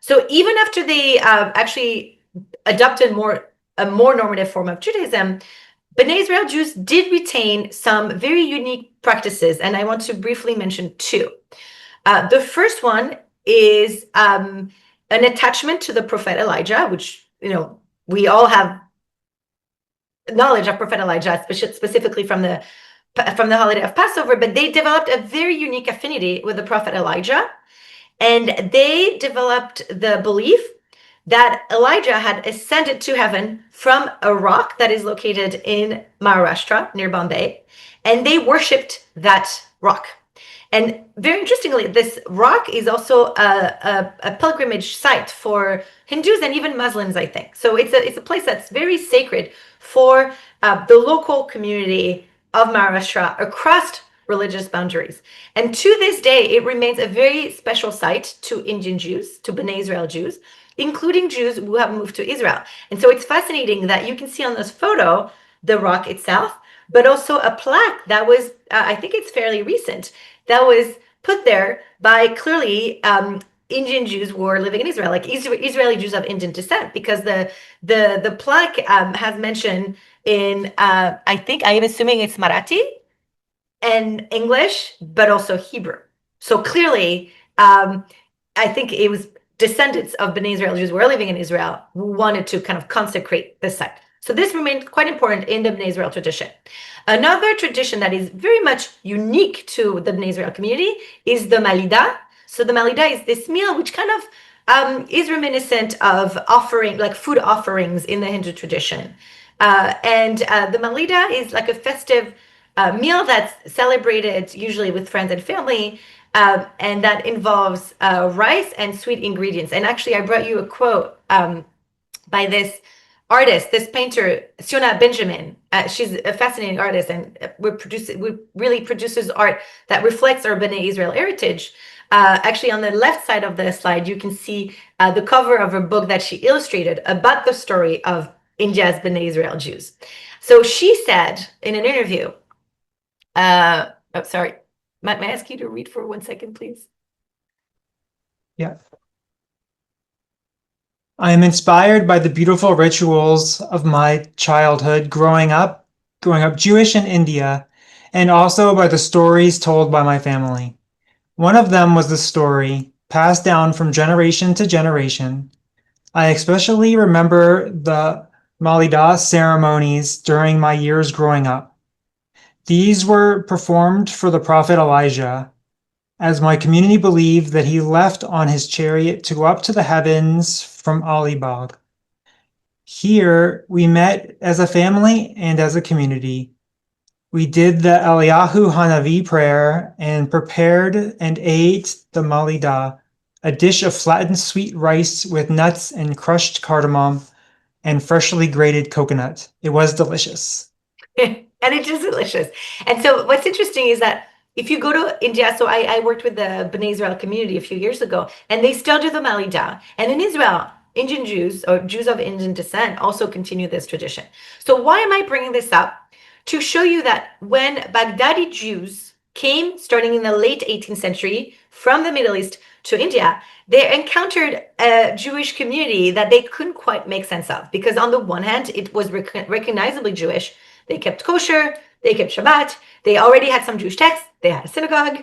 So even after they actually adopted a more normative form of Judaism, Bnei Israel Jews did retain some very unique practices, and I want to briefly mention two. The first one is an attachment to the prophet Elijah, which we all have knowledge of prophet Elijah, specifically from the holiday of Passover, but they developed a very unique affinity with the prophet Elijah, and they developed the belief that Elijah had ascended to heaven from a rock that is located in Maharashtra, near Bombay, and they worshipped that rock. And very interestingly, this rock is also a pilgrimage site for Hindus and even Muslims, I think. So it's a place that's very sacred for the local community of Maharashtra across religious boundaries. And to this day, it remains a very special site to Indian Jews, to Bnei Israel Jews. including Jews who have moved to Israel. And so it's fascinating that you can see on this photo the rock itself, but also a plaque that was, I think it's fairly recent, that was put there by clearly Indian Jews who are living in Israel, like Israeli Jews of Indian descent, because the plaque has mentioned in, I think, I am assuming it's Marathi and English, but also Hebrew. So clearly, I think it was descendants of Bnei Israel Jews who were living in Israel who wanted to kind of consecrate this site. So this remained quite important in the Bnei Israel tradition. Another tradition that is very much unique to the Bnei Israel community is the Malida. So the Malida is this meal which kind of is reminiscent of offering, like food offerings in the Hindu tradition. And the Malida is like a festive meal that's celebrated usually with friends and family, and that involves rice and sweet ingredients. And actually, I brought you a quote by this artist, this painter, Siona Benjamin. She's a fascinating artist, and we really produces art that reflects our Bnei Israel heritage. Actually, on the left side of the slide, you can see the cover of a book that she illustrated about the story of India's Bnei Israel Jews. So she said in an interview, oh, sorry. May I ask you to read for 1 second, please? Yeah. I am inspired by the beautiful rituals of my childhood growing up Jewish in India, and also by the stories told by my family. One of them was the story passed down from generation to generation. I especially remember the Malidah ceremonies during my years growing up. These were performed for the prophet Elijah, as my community believed that he left on his chariot to go up to the heavens from Alibag. Here we met as a family and as a community. We did the Eliyahu Hanavi prayer and prepared and ate the Malidah, a dish of flattened sweet rice with nuts and crushed cardamom and freshly grated coconut. It was delicious. And it's just delicious. And so what's interesting is that if you go to India, so I worked with the Bnei Israel community a few years ago, and they still do the Malida. And in Israel, Indian Jews or Jews of Indian descent also continue this tradition. So why am I bringing this up? To show you that when Baghdadi Jews came, starting in the late 18th century, from the Middle East to India, they encountered a Jewish community that they couldn't quite make sense of, because on the one hand, it was recognizably Jewish. They kept kosher, they kept Shabbat, they already had some Jewish texts, they had a synagogue.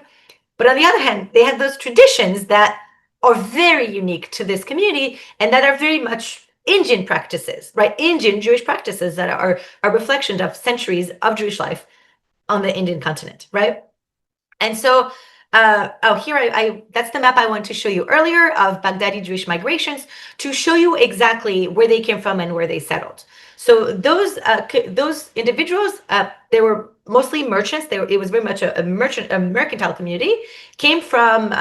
But on the other hand, they had those traditions that are very unique to this community and that are very much Indian practices, right? Indian Jewish practices that are a reflection of centuries of Jewish life on the Indian continent, right? And so, here that's the map I wanted to show you earlier of Baghdadi Jewish migrations to show you exactly where they came from and where they settled. So those individuals, they were mostly merchants. It was very much a mercantile community, came from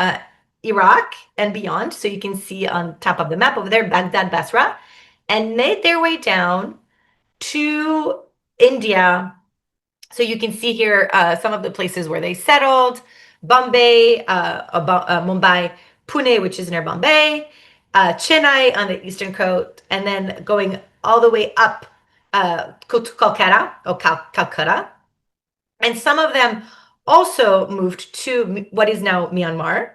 Iraq and beyond. So you can see on top of the map over there, Baghdad, Basra, and made their way down to India. So you can see here some of the places where they settled: Bombay, Mumbai, Pune, which is near Bombay, Chennai on the eastern coast, and then going all the way up to Kolkata or Calcutta. And some of them also moved to what is now Myanmar,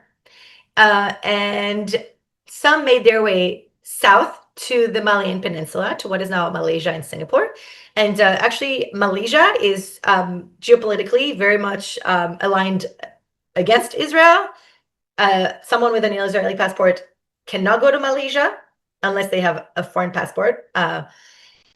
and some made their way south to the Malayan Peninsula, to what is now Malaysia and Singapore. And actually, Malaysia is geopolitically very much aligned against Israel. Someone with an Israeli passport cannot go to Malaysia unless they have a foreign passport.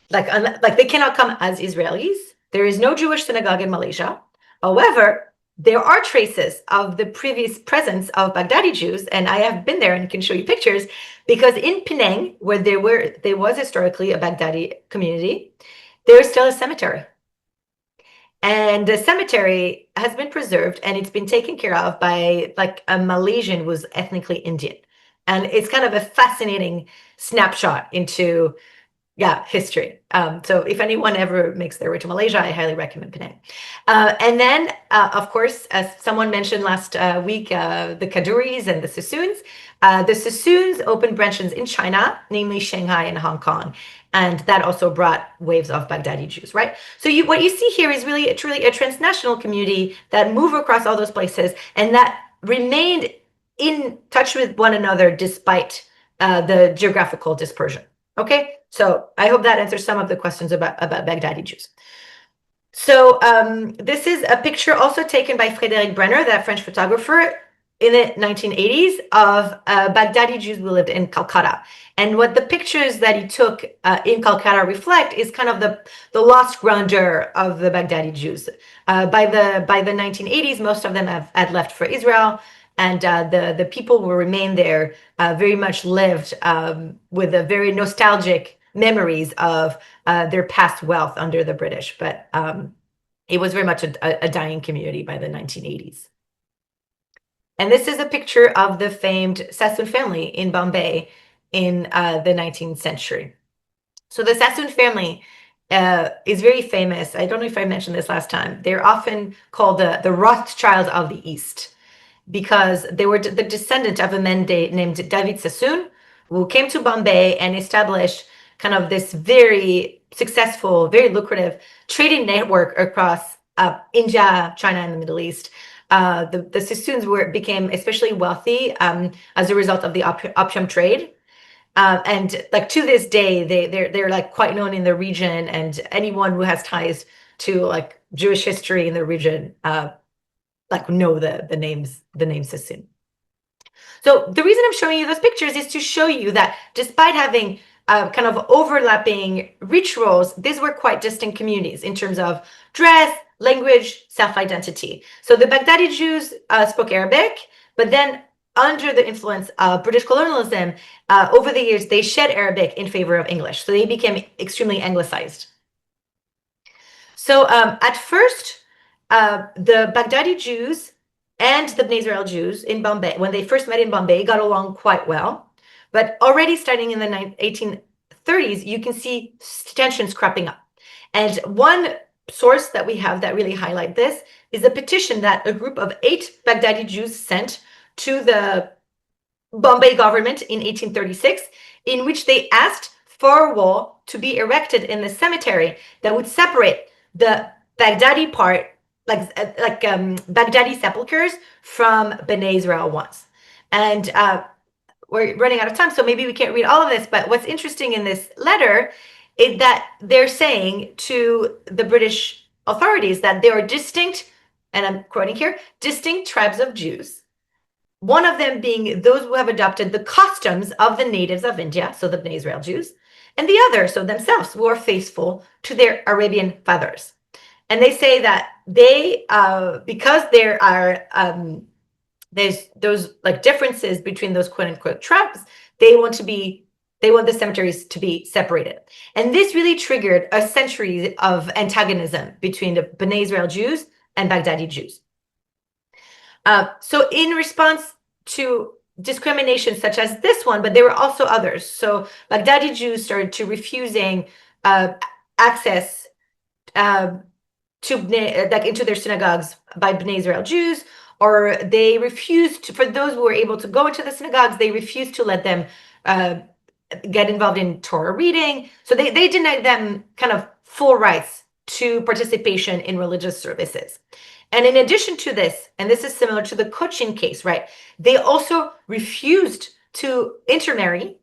Like they cannot come as Israelis. There is no Jewish synagogue in Malaysia. However, there are traces of the previous presence of Baghdadi Jews, and I have been there and can show you pictures, because in Penang, where there was historically a Baghdadi community, there is still a cemetery. And the cemetery has been preserved, and it's been taken care of by like a Malaysian who's ethnically Indian. And it's kind of a fascinating snapshot into Yeah, history. So if anyone ever makes their way to Malaysia, I highly recommend Penang. And then, of course, as someone mentioned last week, the Kaduris and the Sassoons. The Sassoons opened branches in China, namely Shanghai and Hong Kong. And that also brought waves of Baghdadi Jews, right? So what you see here is really truly a transnational community that moved across all those places and that remained in touch with one another despite the geographical dispersion. Okay, so I hope that answers some of the questions about Baghdadi Jews. So this is a picture also taken by Frédéric Brenner, that French photographer, in the 1980s of Baghdadi Jews who lived in Calcutta. And what the pictures that he took in Calcutta reflect is kind of the lost grandeur of the Baghdadi Jews. By the 1980s, most of them had left for Israel, and the people who remained there very much lived with a very nostalgic memories of their past wealth under the British. But it was very much a dying community by the 1980s. And this is a picture of the famed Sassoon family in Bombay in the 19th century. So the Sassoon family is very famous. I don't know if I mentioned this last time. They're often called the Rothschild of the East because they were the descendant of a man named David Sassoon, who came to Bombay and established kind of this very successful, very lucrative trading network across India, China, and the Middle East. The Sassoons became especially wealthy as a result of the opium trade. And like to this day, they're like quite known in the region, and anyone who has ties to like Jewish history in the region like know the name Sassoon. So the reason I'm showing you those pictures is to show you that despite having kind of overlapping rituals, these were quite distinct communities in terms of dress, language, self-identity. So the Baghdadi Jews spoke Arabic, but then under the influence of British colonialism, over the years, they shed Arabic in favor of English. So they became extremely anglicized. So at first, the Baghdadi Jews and the Bnei Israel Jews in Bombay, when they first met in Bombay, got along quite well. But already starting in the 1830s, you can see tensions cropping up. And one source that we have that really highlight this is a petition that a group of 8 Baghdadi Jews sent to the Bombay government in 1836, in which they asked for a wall to be erected in the cemetery that would separate the Baghdadi part, like Baghdadi sepulchres, from Bnei Israel ones. And we're running out of time, so maybe we can't read all of this. But what's interesting in this letter is that they're saying to the British authorities that there are distinct, and I'm quoting here, distinct tribes of Jews. One of them being those who have adopted the customs of the natives of India, so the Bnei Israel Jews, and the other, so themselves, who are faithful to their Arabian fathers. And they say that they, because there are there's those like differences between those quote unquote tribes, they want the cemeteries to be separated. And this really triggered a century of antagonism between the Bnei Israel Jews and Baghdadi Jews. So in response to discrimination such as this one, but there were also others. So Baghdadi Jews started to refusing access to like into their synagogues by Bnei Israel Jews, or they refused for those who were able to go into the synagogues, they refused to let them get involved in Torah reading. So they denied them kind of full rights to participation in religious services. And in addition to this, and this is similar to the Cochin case, right? They also refused to intermarry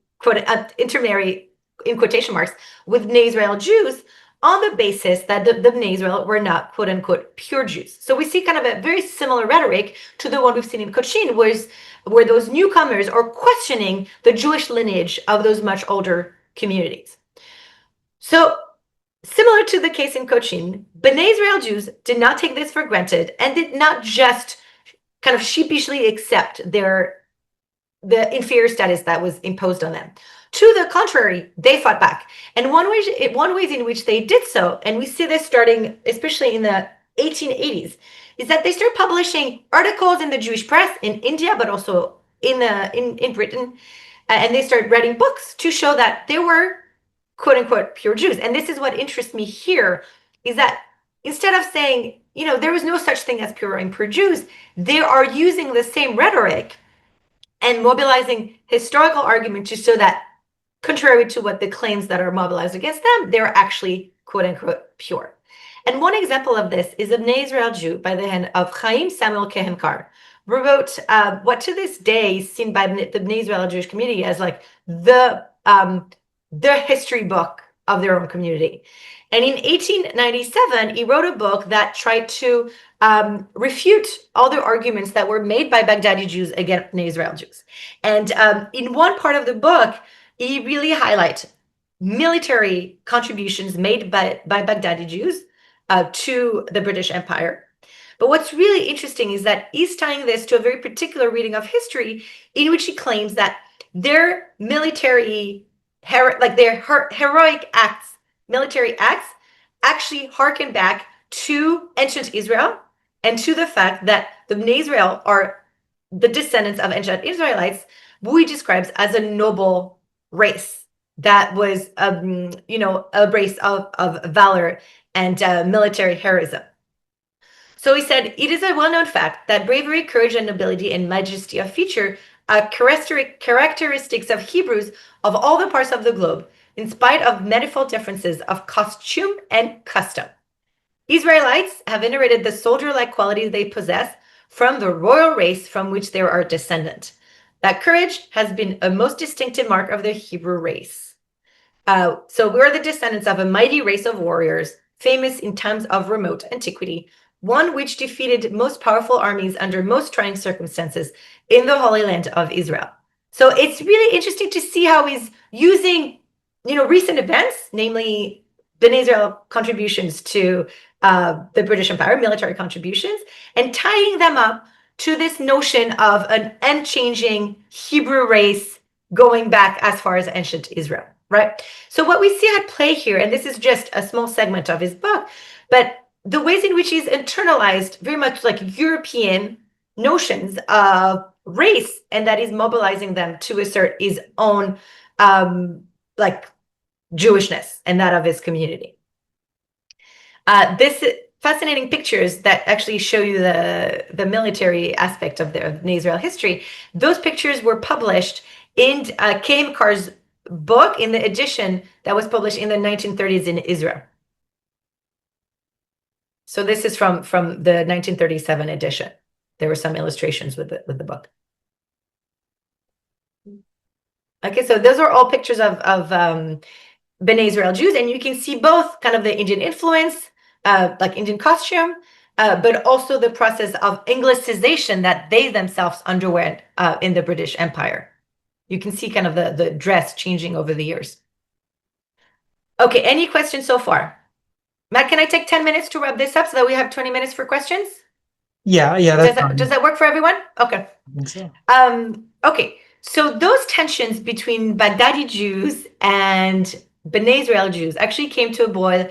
in quotation marks, with Bnei Israel Jews on the basis that the Bnei Israel were not quote unquote pure Jews. So we see kind of a very similar rhetoric to the one we've seen in Cochin, where those newcomers are questioning the Jewish lineage of those much older communities. So similar to the case in Cochin, Bnei Israel Jews did not take this for granted and did not just kind of sheepishly accept the inferior status that was imposed on them. To the contrary, they fought back. And one ways in which they did so, and we see this starting especially in the 1880s, is that they start publishing articles in the Jewish press in India, but also in Britain, and they start writing books to show that there were quote unquote pure Jews. And this is what interests me here, is that instead of saying, there was no such thing as pure and impure Jews, they are using the same rhetoric and mobilizing historical argument to show that, contrary to what the claims that are mobilized against them, they're actually quote unquote pure. And one example of this is a Bnei Israel Jew by the hand of Chaim Samuel Kehenkar, who wrote what to this day is seen by the Bnei Israel Jewish community as like the history book of their own community. And in 1897, he wrote a book that tried to refute all the arguments that were made by Baghdadi Jews against Bnei Israel Jews. And in one part of the book, he really highlights military contributions made by Baghdadi Jews to the British Empire. But what's really interesting is that he's tying this to a very particular reading of history in which he claims that their military, their heroic acts, military acts, actually harken back to ancient Israel and to the fact that the Bnei Israel are the descendants of ancient Israelites, who he describes as a noble race that was, a race of valor and military heroism. So he said, it is a well-known fact that bravery, courage, and nobility and majesty of feature are characteristics of Hebrews of all the parts of the globe, in spite of manifold differences of costume and custom. Israelites have inherited the soldier-like qualities they possess from the royal race from which they are descendant. That courage has been a most distinctive mark of the Hebrew race. So we're the descendants of a mighty race of warriors, famous in times of remote antiquity, one which defeated most powerful armies under most trying circumstances in the Holy Land of Israel. So it's really interesting to see how he's using, recent events, namely Bnei Israel contributions to the British Empire, military contributions, and tying them up to this notion of an unchanging Hebrew race going back as far as ancient Israel, right? So what we see at play here, and this is just a small segment of his book, but the ways in which he's internalized very much like European notions of race, and that he's mobilizing them to assert his own Jewishness and that of his community. This fascinating pictures that actually show you the military aspect of the Israel history. Those pictures were published in Kehenkar book in the edition that was published in the 1930s in Israel. So this is from the 1937 edition. There were some illustrations with the book. Okay, so those are all pictures of Bnei Israel Jews, and you can see both kind of the Indian influence, like Indian costume, but also the process of Anglicization that they themselves underwent in the British Empire. You can see kind of the dress changing over the years. Okay, any questions so far? Matt, can I take 10 minutes to wrap this up so that we have 20 minutes for questions? Yeah, Does that work for everyone? Okay. I think so. Okay, so those tensions between Baghdadi Jews and Bnei Israel Jews actually came to a boil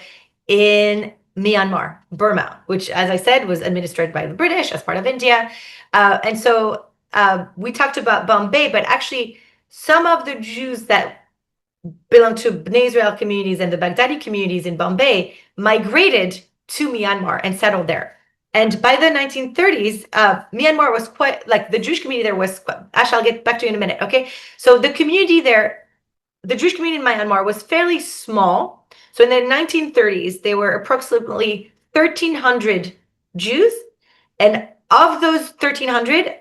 in Myanmar, Burma, which, as I said, was administered by the British as part of India. And so we talked about Bombay, but actually some of the Jews that belong to Bnei Israel communities and the Baghdadi communities in Bombay migrated to Myanmar and settled there. And by the 1930s, Myanmar was quite, like the Jewish community there was, Ash, I'll get back to you in a minute, okay? So the community there, the Jewish community in Myanmar was fairly small. So in the 1930s, there were approximately 1,300 Jews. And of those 1,300,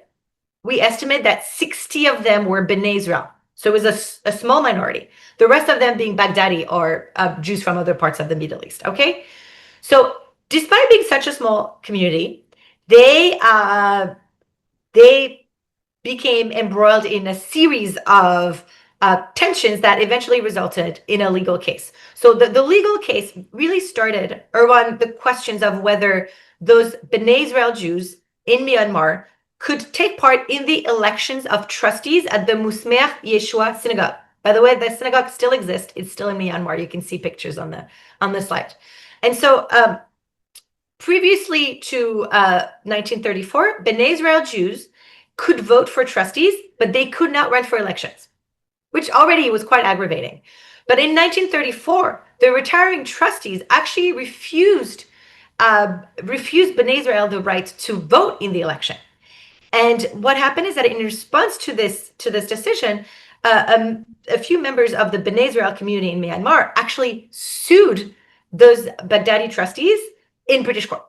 we estimate that 60 of them were Bnei Israel. So it was a small minority. The rest of them being Baghdadi or Jews from other parts of the Middle East, okay? So despite being such a small community, they became embroiled in a series of tensions that eventually resulted in a legal case. So the legal case really started around the questions of whether those Bnei Israel Jews in Myanmar could take part in the elections of trustees at the Musmeach Yeshua synagogue. By the way, the synagogue still exists. It's still in Myanmar. You can see pictures on the slide. And so previously to 1934, Bnei Israel Jews could vote for trustees, but they could not run for elections, which already was quite aggravating. But in 1934, the retiring trustees actually refused B'nai Israel the right to vote in the election. And what happened is that in response to this decision, a few members of the B'nai Israel community in Myanmar actually sued those Baghdadi trustees in British court.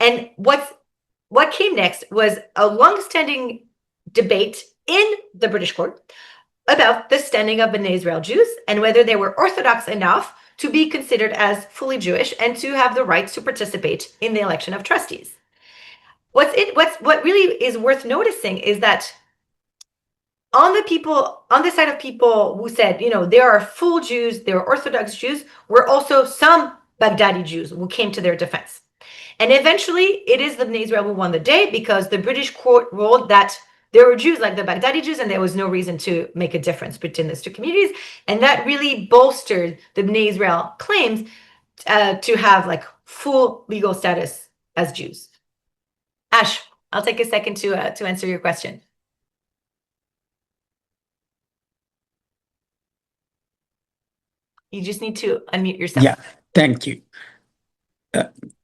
And what came next was a long-standing debate in the British court about the standing of B'nai Israel Jews and whether they were Orthodox enough to be considered as fully Jewish and to have the rights to participate in the election of trustees. What really is worth noticing is that on the side of people who said, there are full Jews, there are Orthodox Jews, were also some Baghdadi Jews who came to their defense. And eventually, it is the Bnei Israel who won the day because the British court ruled that there were Jews like the Baghdadi Jews, and there was no reason to make a difference between these two communities. And that really bolstered the Bnei Israel claims to have like full legal status as Jews. Ash, I'll take a second to answer your question. You just need to unmute yourself. Yeah, thank you.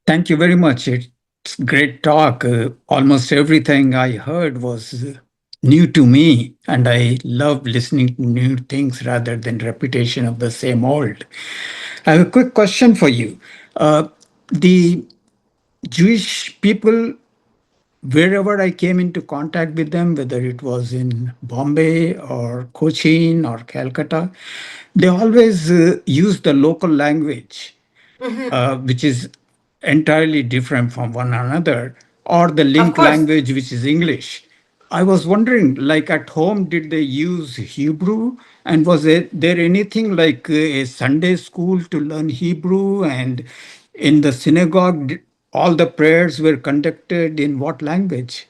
Thank you very much. It's great talk. Almost everything I heard was new to me, and I love listening to new things rather than repetition of the same old. I have a quick question for you. The Jewish people, wherever I came into contact with them, whether it was in Bombay or Cochin or Calcutta, they always use the local language, which is entirely different from one another, or the link language, which is English. I was wondering, like at home, did they use Hebrew? And was there anything like a Sunday school to learn Hebrew? And in the synagogue, all the prayers were conducted in what language?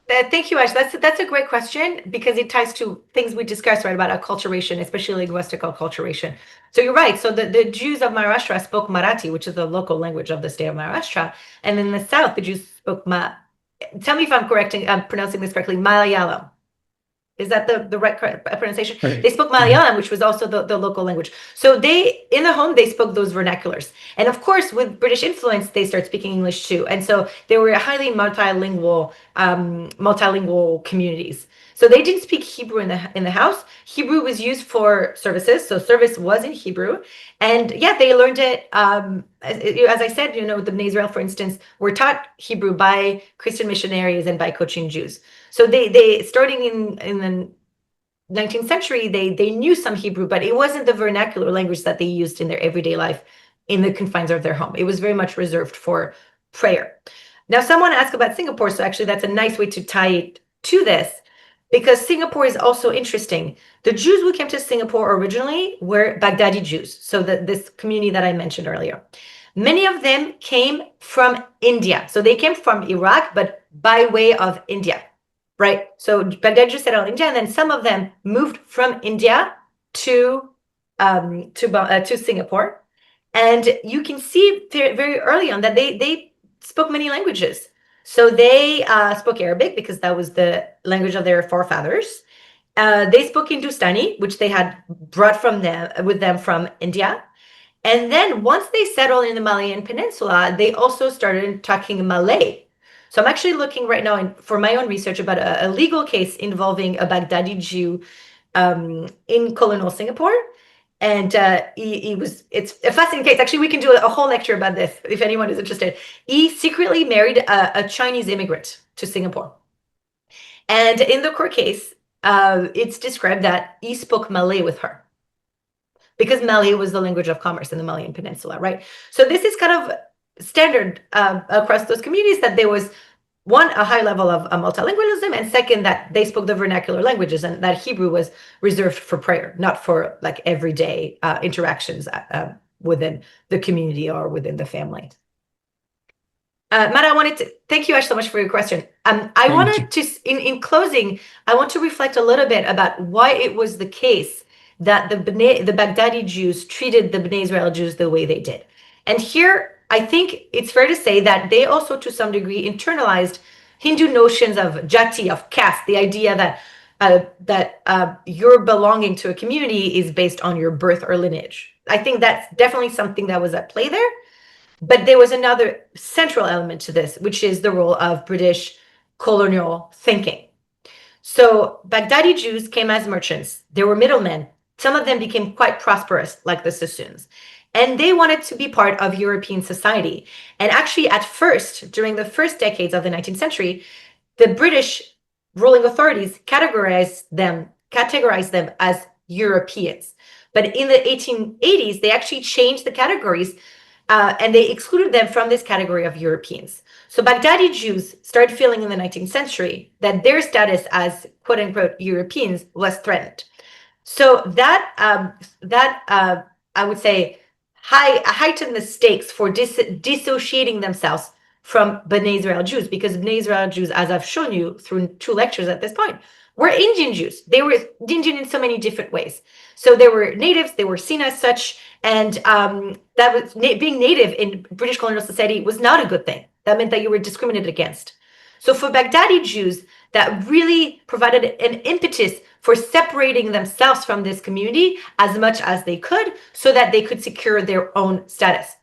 Thank you, Ash. That's a great question because it ties to things we discussed, right, about acculturation, especially linguistic acculturation. So you're right. So the Jews of Maharashtra spoke Marathi, which is the local language of the state of Maharashtra. And in the south, the Jews spoke tell me if I'm pronouncing this correctly, Malayalam. Is that the right pronunciation? Right. They spoke Malayalam, which was also the local language. So in the home, they spoke those vernaculars. And of course, with British influence, they start speaking English too. And so they were highly multilingual communities. So they didn't speak Hebrew in the house. Hebrew was used for services. So service was in Hebrew. And yeah, they learned it. As I said, the Bnei Israel, for instance, were taught Hebrew by Christian missionaries and by Cochin Jews. So they starting in the 19th century, they knew some Hebrew, but it wasn't the vernacular language that they used in their everyday life in the confines of their home. It was very much reserved for prayer. Now, someone asked about Singapore, so actually that's a nice way to tie it to this, because Singapore is also interesting. The Jews who came to Singapore originally were Baghdadi Jews, so this community that I mentioned earlier. Many of them came from India. So they came from Iraq, but by way of India. Right. So Baghdadi Jews settled in India, and then some of them moved from India to Singapore. And you can see very, very early on that they spoke many languages. So they spoke Arabic because that was the language of their forefathers. They spoke Hindustani, which they had brought with them from India. And then once they settled in the Malayan Peninsula, they also started talking Malay. So I'm actually looking right now for my own research about a legal case involving a Baghdadi Jew in colonial Singapore. And it's a fascinating case. Actually, we can do a whole lecture about this if anyone is interested. He secretly married a Chinese immigrant to Singapore. And in the court case, it's described that he spoke Malay with her, because Malay was the language of commerce in the Malayan Peninsula, right? So this is kind of standard across those communities, that there was, one, a high level of multilingualism, and second, that they spoke the vernacular languages, and that Hebrew was reserved for prayer, not for like everyday interactions within the community or within the family. Matt, I wanted to thank you, Ash, so much for your question. I wanted to, in closing, I want to reflect a little bit about why it was the case that the Baghdadi Jews treated the Bnei Israel Jews the way they did. And here, I think it's fair to say that they also, to some degree, internalized Hindu notions of jati, of caste, the idea that your belonging to a community is based on your birth or lineage. I think that's definitely something that was at play there. But there was another central element to this, which is the role of British colonial thinking. So Baghdadi Jews came as merchants. They were middlemen. Some of them became quite prosperous, like the Sassoons. And they wanted to be part of European society. And actually, at first, during the first decades of the 19th century, the British ruling authorities categorized them as Europeans. But in the 1880s, they actually changed the categories and they excluded them from this category of Europeans. So Baghdadi Jews started feeling in the 19th century that their status as quote unquote Europeans was threatened. So that I would say heightened the stakes for dissociating themselves from Bnei Israel Jews, because Bnei Israel Jews, as I've shown you through 2 lectures at this point, were Indian Jews. They were Indian in so many different ways. So they were natives, they were seen as such, and that was being native in British colonial society was not a good thing. That meant that you were discriminated against. So for Baghdadi Jews, that really provided an impetus for separating themselves from this community as much as they could so that they could secure their own status.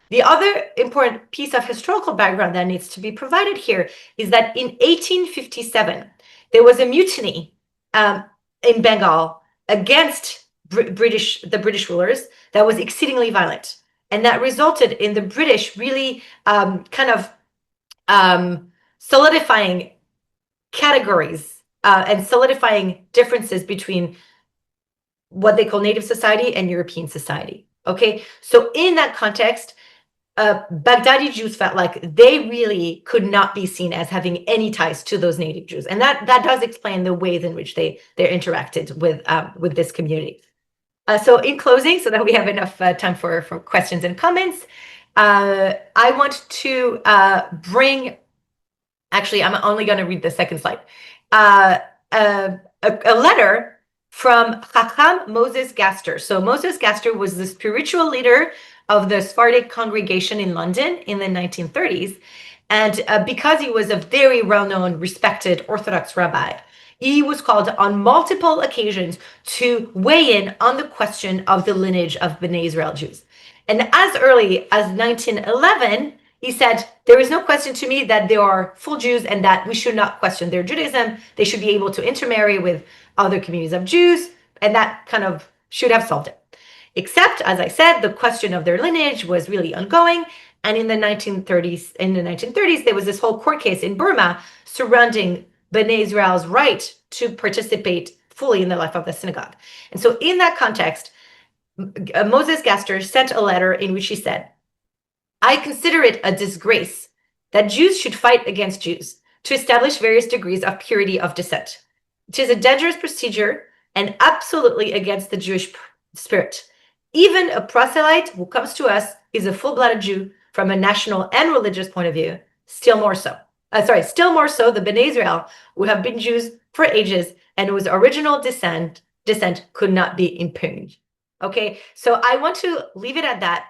The other important piece of historical background that needs to be provided here is that in 1857, there was a mutiny in Bengal against the British rulers that was exceedingly violent. And that resulted in the British really solidifying categories and solidifying differences between what they call native society and European society. Okay, so in that context, Baghdadi Jews felt like they really could not be seen as having any ties to those native Jews, and that does explain the ways in which they interacted with this community. So in closing, so that we have enough time for questions and comments, I want to bring. Actually, I'm only going to read the second slide. A letter from Chacham Moses Gaster. So Moses Gaster was the spiritual leader of the Sephardic congregation in London in the 1930s. And because he was a very well-known, respected Orthodox rabbi, he was called on multiple occasions to weigh in on the question of the lineage of Bnei Israel Jews. And as early as 1911, he said, there is no question to me that they are full Jews and that we should not question their Judaism. They should be able to intermarry with other communities of Jews, and that kind of should have solved it. Except, as I said, the question of their lineage was really ongoing. And in the 1930s, there was this whole court case in Burma surrounding Bnei Israel's right to participate fully in the life of the synagogue. And so in that context, Moses Gaster sent a letter in which he said, I consider it a disgrace that Jews should fight against Jews to establish various degrees of purity of descent. It is a dangerous procedure and absolutely against the Jewish spirit. Even a proselyte who comes to us is a full-blooded Jew from a national and religious point of view, still more so the Bnei Israel, who have been Jews for ages and whose original descent could not be impugned. Okay, so I want to leave it at that,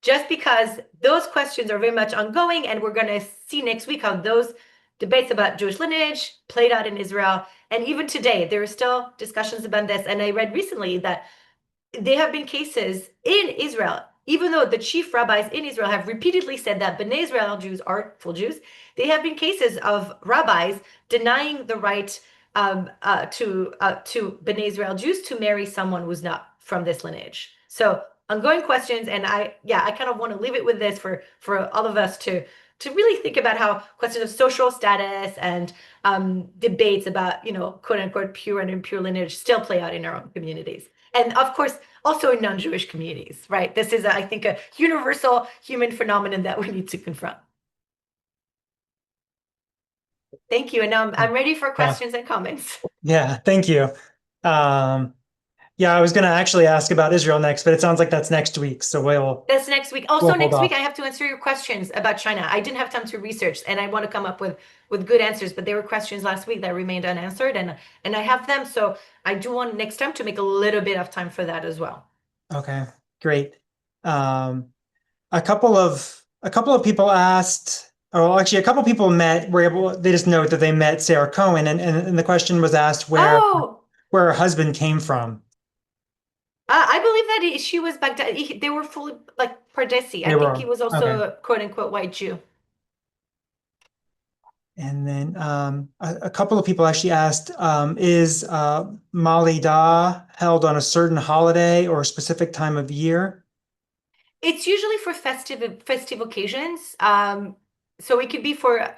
just because those questions are very much ongoing, and we're going to see next week how those debates about Jewish lineage played out in Israel. And even today, there are still discussions about this. And I read recently that there have been cases in Israel, even though the chief rabbis in Israel have repeatedly said that Bnei Israel Jews are full Jews, there have been cases of rabbis denying the right to Bnei Israel Jews to marry someone who's not from this lineage. So ongoing questions, and I kind of want to leave it with this for all of us to really think about how questions of social status and debates about, quote unquote pure and impure lineage still play out in our own communities, and of course also in non-Jewish communities, right? This is, I think, a universal human phenomenon that we need to confront. Thank you, and now I'm ready for questions and comments. Yeah, thank you. Yeah, I was going to actually ask about Israel next, but it sounds like that's next week. So that's next week. Also, next week I have to answer your questions about China. I didn't have time to research, and I want to come up with good answers, but there were questions last week that remained unanswered, and I have them. So I do want next time to make a little bit of time for that as well. Okay, great. A couple of people asked Oh, actually, a couple people they just note that they met Sarah Cohen, and the question was asked Oh, where her husband came from. I believe that she was Baghdadi. They were fully like Pardesi. I They think he were, was okay. also a quote unquote white Jew. And then a couple of people actually asked, is Malida held on a certain holiday or a specific time of year? It's usually for festive occasions. So it could be for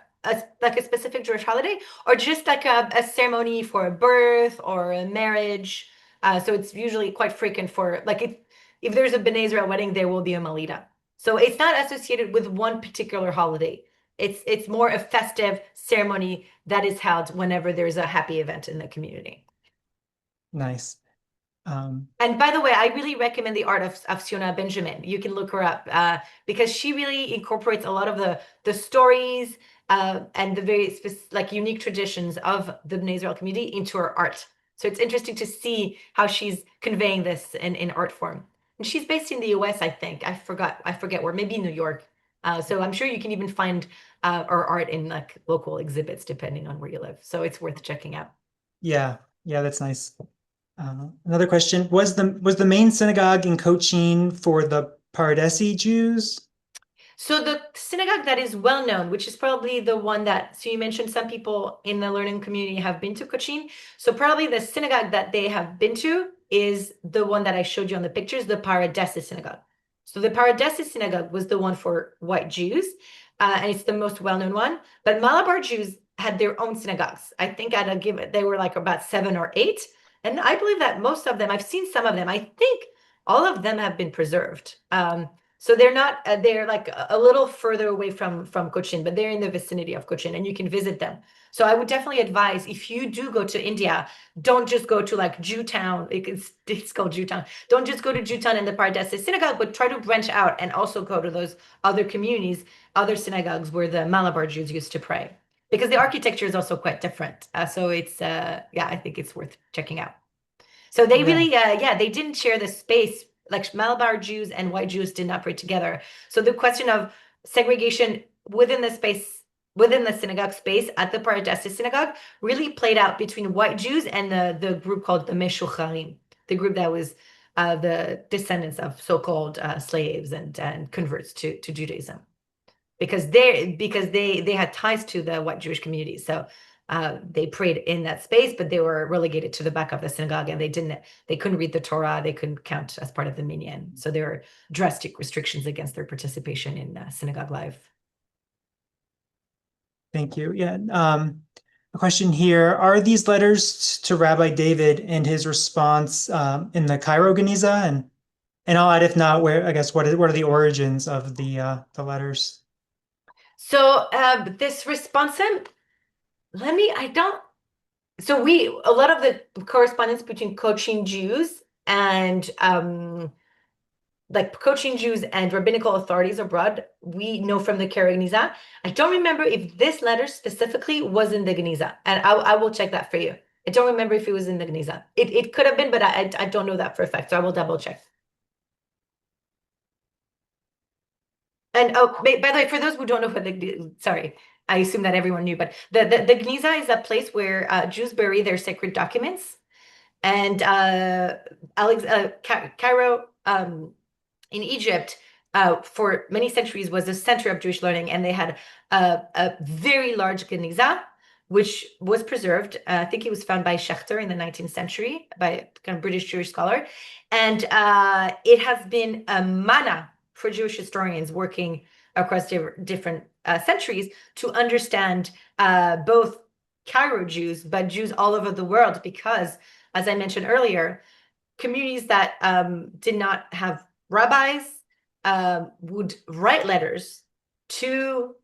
like a specific Jewish holiday or just like a ceremony for a birth or a marriage. So it's usually quite frequent for like if there's a Bnei Israel wedding, there will be a Malida. So it's not associated with one particular holiday. It's more a festive ceremony that is held whenever there's a happy event in the community. Nice. And by the way, I really recommend the art of Siona Benjamin. You can look her up because she really incorporates a lot of the stories and the very like unique traditions of the Bnei Israel community into her art. So it's interesting to see how she's conveying this in art form. And she's based in the US, I think. I forget where, maybe New York. So I'm sure you can even find her art in like local exhibits depending on where you live. So it's worth checking out. Yeah, yeah, that's nice. Another question, was the main synagogue in Cochin for the Paradesi Jews? So the synagogue that is well known, which is probably the one that, so you mentioned some people in the learning community have been to Cochin. So probably the synagogue that they have been to is the one that I showed you on the pictures, the Paradesi synagogue. So the Paradesi synagogue was the one for white Jews, and it's the most well-known one. But Malabar Jews had their own synagogues. I think at a given, they were like about 7 or 8. And I believe that most of them, I've seen some of them, I think all of them have been preserved. So they're not they're like a little further away from Cochin, but they're in the vicinity of Cochin and you can visit them. So I would definitely advise if you do go to India, don't just go to like Jewtown. It's called Jewtown. Don't just go to Jewtown and the Paradesi synagogue, but try to branch out and also go to those other communities, other synagogues where the Malabar Jews used to pray. Because the architecture is also quite different. So it's yeah, I think it's worth checking out. So they Yeah, really, yeah, they didn't share the space. Like Malabar Jews and white Jews didn't operate together. So the question of segregation within the space, within the synagogue space at the Paradesi synagogue, really played out between white Jews and the group called the Meshucharim, the group that was the descendants of so-called slaves and converts to Judaism because they had ties to the white Jewish community. So they prayed in that space, but they were relegated to the back of the synagogue, and they couldn't read the Torah, they couldn't count as part of the minyan. So there were drastic restrictions against their participation in synagogue life. thank you. Yeah, a question here: are these letters to Rabbi David and his response in the Cairo Geniza? And I'll add, if not, where I guess what are the origins of the letters? So this responsum, I don't. So a lot of the correspondence between Cochin Jews and like coaching Jews and rabbinical authorities abroad, we know from the Kara Geniza. I don't remember if this letter specifically was in the Geniza, and I will check that for you. I don't remember if it was in the Geniza. It could have been, but I don't know that for a fact, so I will double check. And oh, by the way, for those who don't know what sorry, I assume that everyone knew, but the Geniza is a place where Jews bury their sacred documents, and Cairo. In Egypt, for many centuries was the center of Jewish learning, and they had a very large Geniza, which was preserved. I think it was found by Schechter in the 19th century, by a kind of British Jewish scholar. And it has been a mana for Jewish historians working across different centuries to understand both Cairo Jews, but Jews all over the world, because, as I mentioned earlier, communities that did not have rabbis would write letters to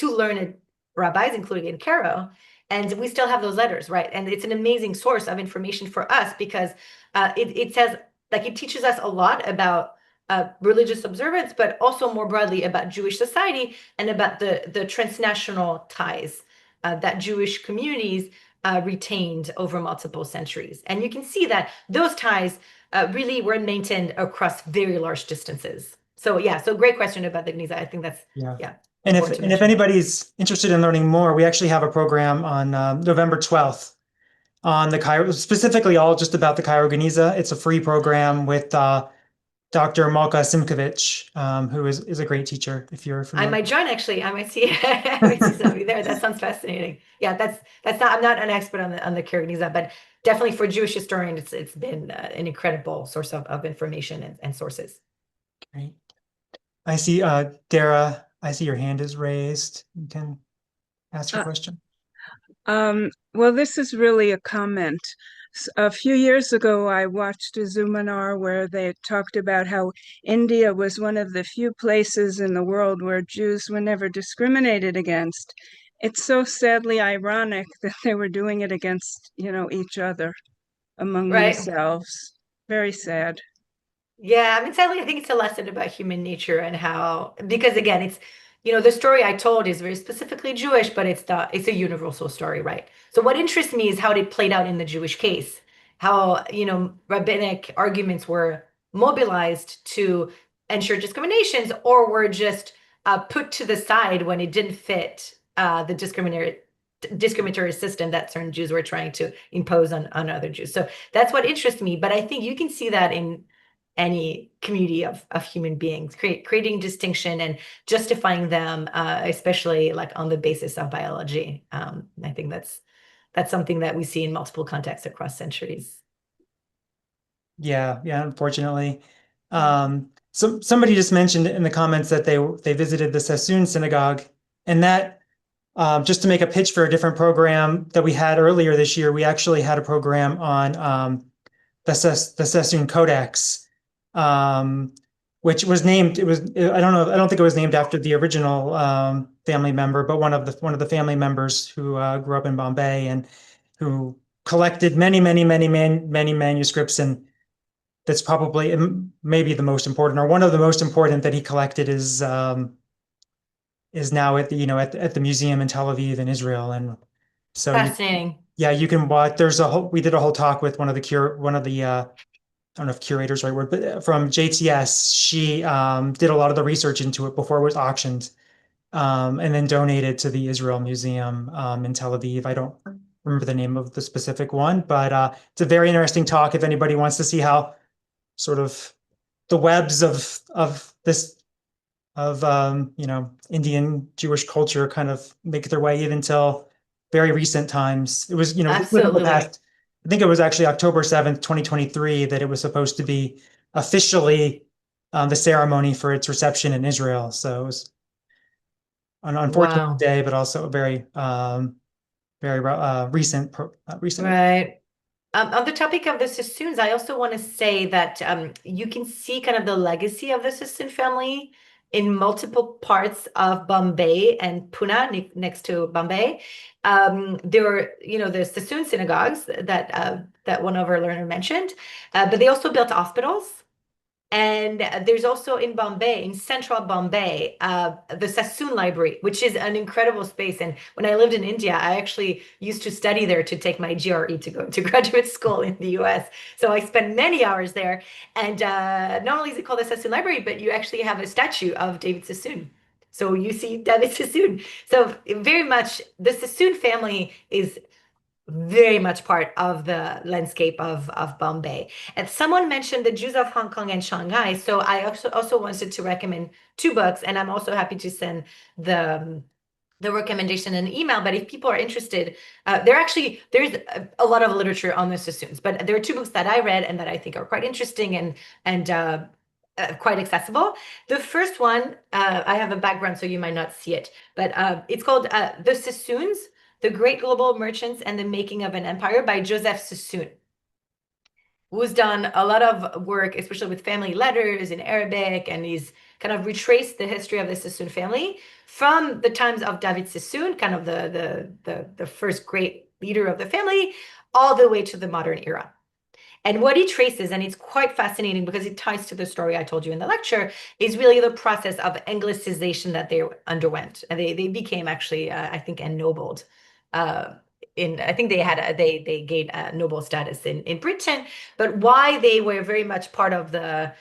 learned rabbis, including in Cairo, and we still have those letters, right? And it's an amazing source of information for us because it says, like, it teaches us a lot about religious observance, but also more broadly about Jewish society and about the transnational ties that Jewish communities retained over multiple centuries. And you can see that those ties really were maintained across very large distances. So yeah, so great question about the Geniza. I think that's, Yeah. yeah. And Important to if mention. anybody's interested in learning more, we actually have a program on November 12th on the Cairo, specifically all just about the Cairo Geniza. It's a free program with Dr. Malka Simkovich, who is a great teacher, if you're I familiar. might join actually. I might see I might see somebody there. That sounds fascinating. Yeah, that's not, I'm not an expert on the Kyrgyzstan, but definitely for Jewish historians, it's been an incredible source of information and sources. Great. I see, Dara, I see your hand is raised. You can ask your Uh, question. Well, this is really a comment. A few years ago, I watched a Zoominar where they talked about how India was one of the few places in the world where Jews were never discriminated against. It's so sadly ironic that they were doing it against, each other among Right. themselves. Very sad. Yeah, I mean, sadly, I think it's a lesson about human nature and how, because again, it's, the story I told is very specifically Jewish, but it's a universal story, right? So what interests me is how it played out in the Jewish case, how, rabbinic arguments were mobilized to ensure discriminations or were just put to the side when it didn't fit the discriminatory system that certain Jews were trying to impose on other Jews. So that's what interests me. But I think you can see that in any community of human beings, creating distinction and justifying them, especially like on the basis of biology. I think that's something that we see in multiple contexts across centuries. Yeah, unfortunately. Somebody just mentioned in the comments that they visited the Sassoon synagogue, and that just to make a pitch for a different program that we had earlier this year, we actually had a program on the Sassoon Codex, which was named. I don't know. I don't think it was named after the original family member, but one of the family members who grew up in Bombay and who collected many manuscripts. And that's probably maybe the most important, or one of the most important that he collected is now at the at the museum in Tel Aviv in Israel. And so Fascinating. you can watch. We did a whole talk with one of the I don't know if curator's the right word, but from JTS. She did a lot of the research into it before it was auctioned, and then donated to the Israel Museum in Tel Aviv. I don't remember the name of the specific one, but it's a very interesting talk if anybody wants to see how sort of the webs of this of Indian Jewish culture kind of make their way even till very recent times. It was within the Absolutely. past. I think it was actually October 7th, 2023, that it was supposed to be officially the ceremony for its reception in Israel. So it was an unfortunate Wow. day, but also a very recent recent. Right. On the topic of the Sassoons, I also want to say that you can see kind of the legacy of the Sassoon family in multiple parts of Bombay and Pune, next to Bombay. There were, the Sassoon synagogues that one of our learners mentioned, but they also built hospitals. And there's also in Bombay, in central Bombay, the Sassoon Library, which is an incredible space. And when I lived in India, I actually used to study there to take my GRE to go to graduate school in the US. So I spent many hours there. And not only is it called the Sassoon Library, but you actually have a statue of David Sassoon. So you see David Sassoon. So very much the Sassoon family is very much part of the landscape of Bombay. And someone mentioned the Jews of Hong Kong and Shanghai. So I also wanted to recommend two books, and I'm also happy to send the recommendation in an email. But if people are interested, there's a lot of literature on the Sassoons, but there are two books that I read and that I think are quite interesting and quite accessible. The first one, I have a background, so you might not see it, but it's called The Sassoons, The Great Global Merchants and the Making of an Empire by Joseph Sassoon, who's done a lot of work, especially with family letters in Arabic, and he's kind of retraced the history of the Sassoon family from the times of David Sassoon, kind of the first great leader of the family, all the way to the modern era. And what he traces, and it's quite fascinating because it ties to the story I told you in the lecture, is really the process of Anglicization that they underwent. And they became actually, I think, ennobled. I think they gained noble status in Britain, but why they were very much part of the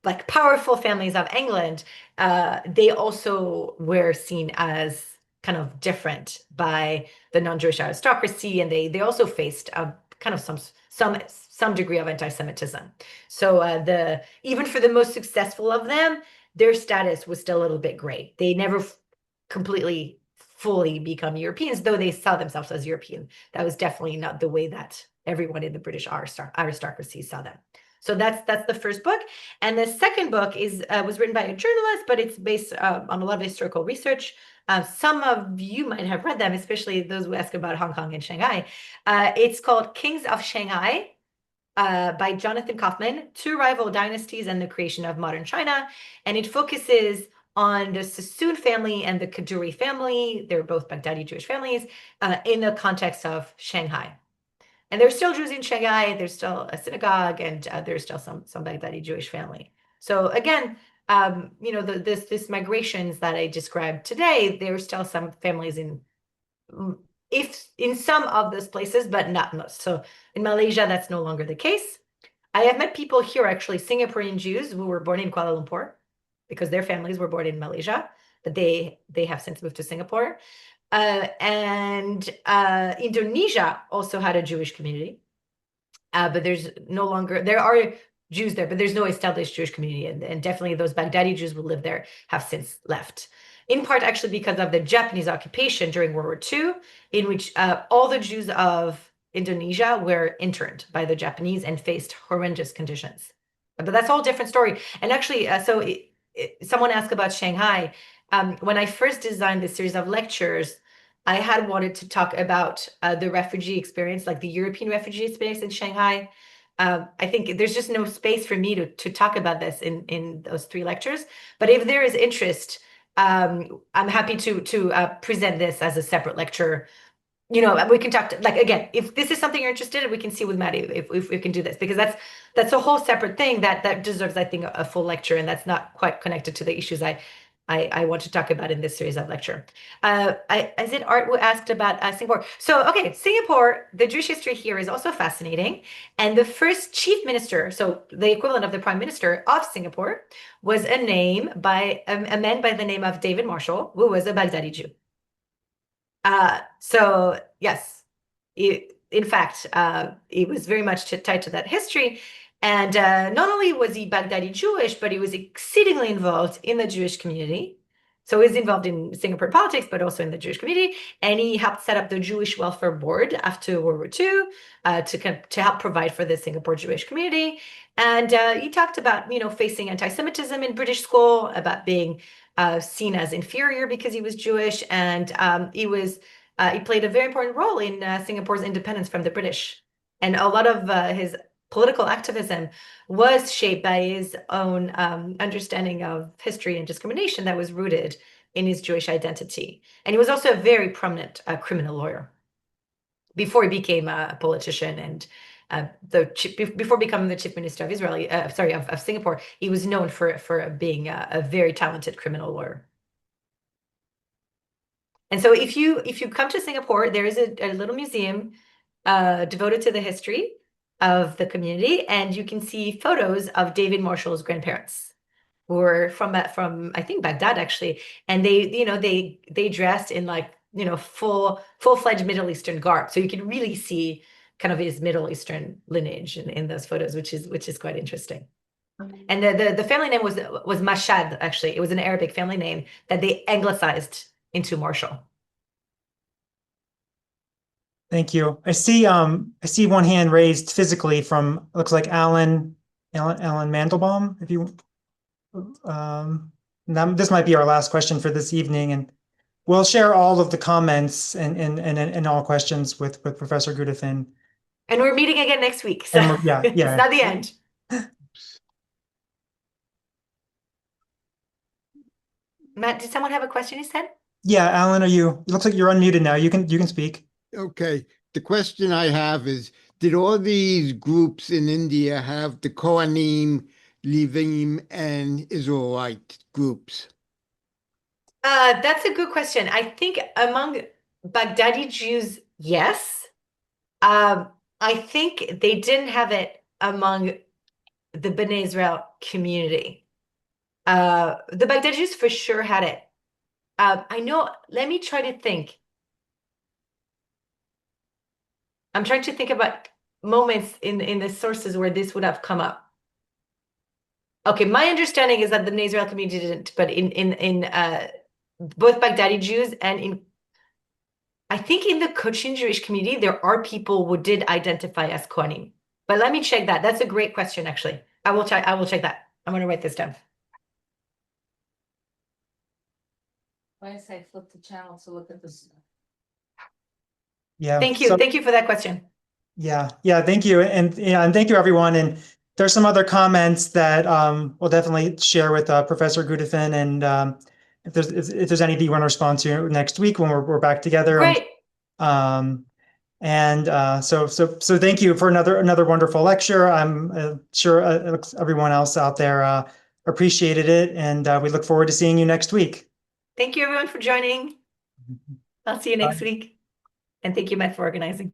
like powerful families of England, they also were seen as kind of different by the non-Jewish aristocracy, and they also faced a kind of some degree of anti-Semitism. So even for the most successful of them, their status was still a little bit gray. They never completely fully become Europeans, though they saw themselves as European. That was definitely not the way that everyone in the British aristocracy saw them. So that's the first book. And the second book was written by a journalist, but it's based on a lot of historical research. Some of you might have read them, especially those who ask about Hong Kong and Shanghai. It's called Kings of Shanghai by Jonathan Kaufman, Two Rival Dynasties and the Creation of Modern China. And it focuses on the Sassoon family and the Kaduri family. They're both Baghdadi Jewish families in the context of Shanghai. And there's still Jews in Shanghai. There's still a synagogue, and there's still some Baghdadi Jewish family. So again, this migrations that I described today, there are still some families in some of those places, but not most. So in Malaysia, that's no longer the case. I have met people here, actually, Singaporean Jews who were born in Kuala Lumpur because their families were born in Malaysia, but they have since moved to Singapore. And Indonesia also had a Jewish community, but there are Jews there, but there's no established Jewish community. And definitely those Baghdadi Jews who live there have since left. In part, actually, because of the Japanese occupation during World War II, in which all the Jews of Indonesia were interned by the Japanese and faced horrendous conditions. But that's a whole different story. And actually, someone asked about Shanghai. When I first designed this series of lectures, I had wanted to talk about the refugee experience, like the European refugee experience in Shanghai. I think there's just no space for me to talk about this in those 3 lectures. But if there is interest, I'm happy to present this as a separate lecture. We can talk again, if this is something you're interested in, we can see with Maddie if we can do this, because that's a whole separate thing that deserves, I think, a full lecture, and that's not quite connected to the issues I want to talk about in this series of lecture. Is it Art who asked about Singapore? So, okay, Singapore, the Jewish history here is also fascinating. And the first chief minister, so the equivalent of the prime minister of Singapore, was a man by the name of David Marshall, who was a Baghdadi Jew. So yes, in fact, it was very much tied to that history. And not only was he Baghdadi Jewish, but he was exceedingly involved in the Jewish community. So he was involved in Singapore politics, but also in the Jewish community. And he helped set up the Jewish Welfare Board after World War II to help provide for the Singapore Jewish community. And he talked about, facing anti-Semitism in British school, about being seen as inferior because he was Jewish. And he played a very important role in Singapore's independence from the British. And a lot of his political activism was shaped by his own understanding of history and discrimination that was rooted in his Jewish identity. And he was also a very prominent criminal lawyer before he became a politician. And before becoming the chief minister of of Singapore, he was known for being a very talented criminal lawyer. And so if you come to Singapore, there is a little museum devoted to the history of the community, and you can see photos of David Marshall's grandparents, who were from I think Baghdad, actually, and they dressed in full-fledged Middle Eastern garb, so you can really see kind of his Middle Eastern lineage in those photos, which is quite interesting. And the family name was Mashad, actually. It was an Arabic family name that they anglicized into Marshall. Thank you. I see one hand raised physically from, looks like Alan Mandelbaum. If you this might be our last question for this evening, and we'll share all of the comments and all questions with Professor Gudefin. And we're meeting again next week. So yeah. It's not the end. Matt, did someone have a question he said? Yeah, Alan, it looks like you're unmuted now. You can speak. Okay. The question I have is, did all these groups in India have the Kohanim, Levim, and Israelite groups? That's a good question. I think among Baghdadi Jews, yes. I think they didn't have it among the B'nai Israel community. The Baghdadi Jews for sure had it. I know, let me try to think. I'm trying to think about moments in the sources where this would have come up. Okay, my understanding is that the Bnei Israel community didn't, but in both Baghdadi Jews and I think in the Cochin Jewish community, there are people who did identify as Kohanim. But let me check that. That's a great question, actually. I will check that. I'm going to write this down. Why did I say flip the channel to look at this? Yeah. Thank you. So- Thank you for that question. Yeah, thank you. And thank you everyone. And there's some other comments that we'll definitely share with Professor Gudefin. And if there's anything you want to respond to next week when we're back together. Great. So thank you for another wonderful lecture. I'm sure everyone else out there appreciated it, and we look forward to seeing you next week. Thank you everyone for joining. I'll see you next week. And thank you, Matt, for organizing.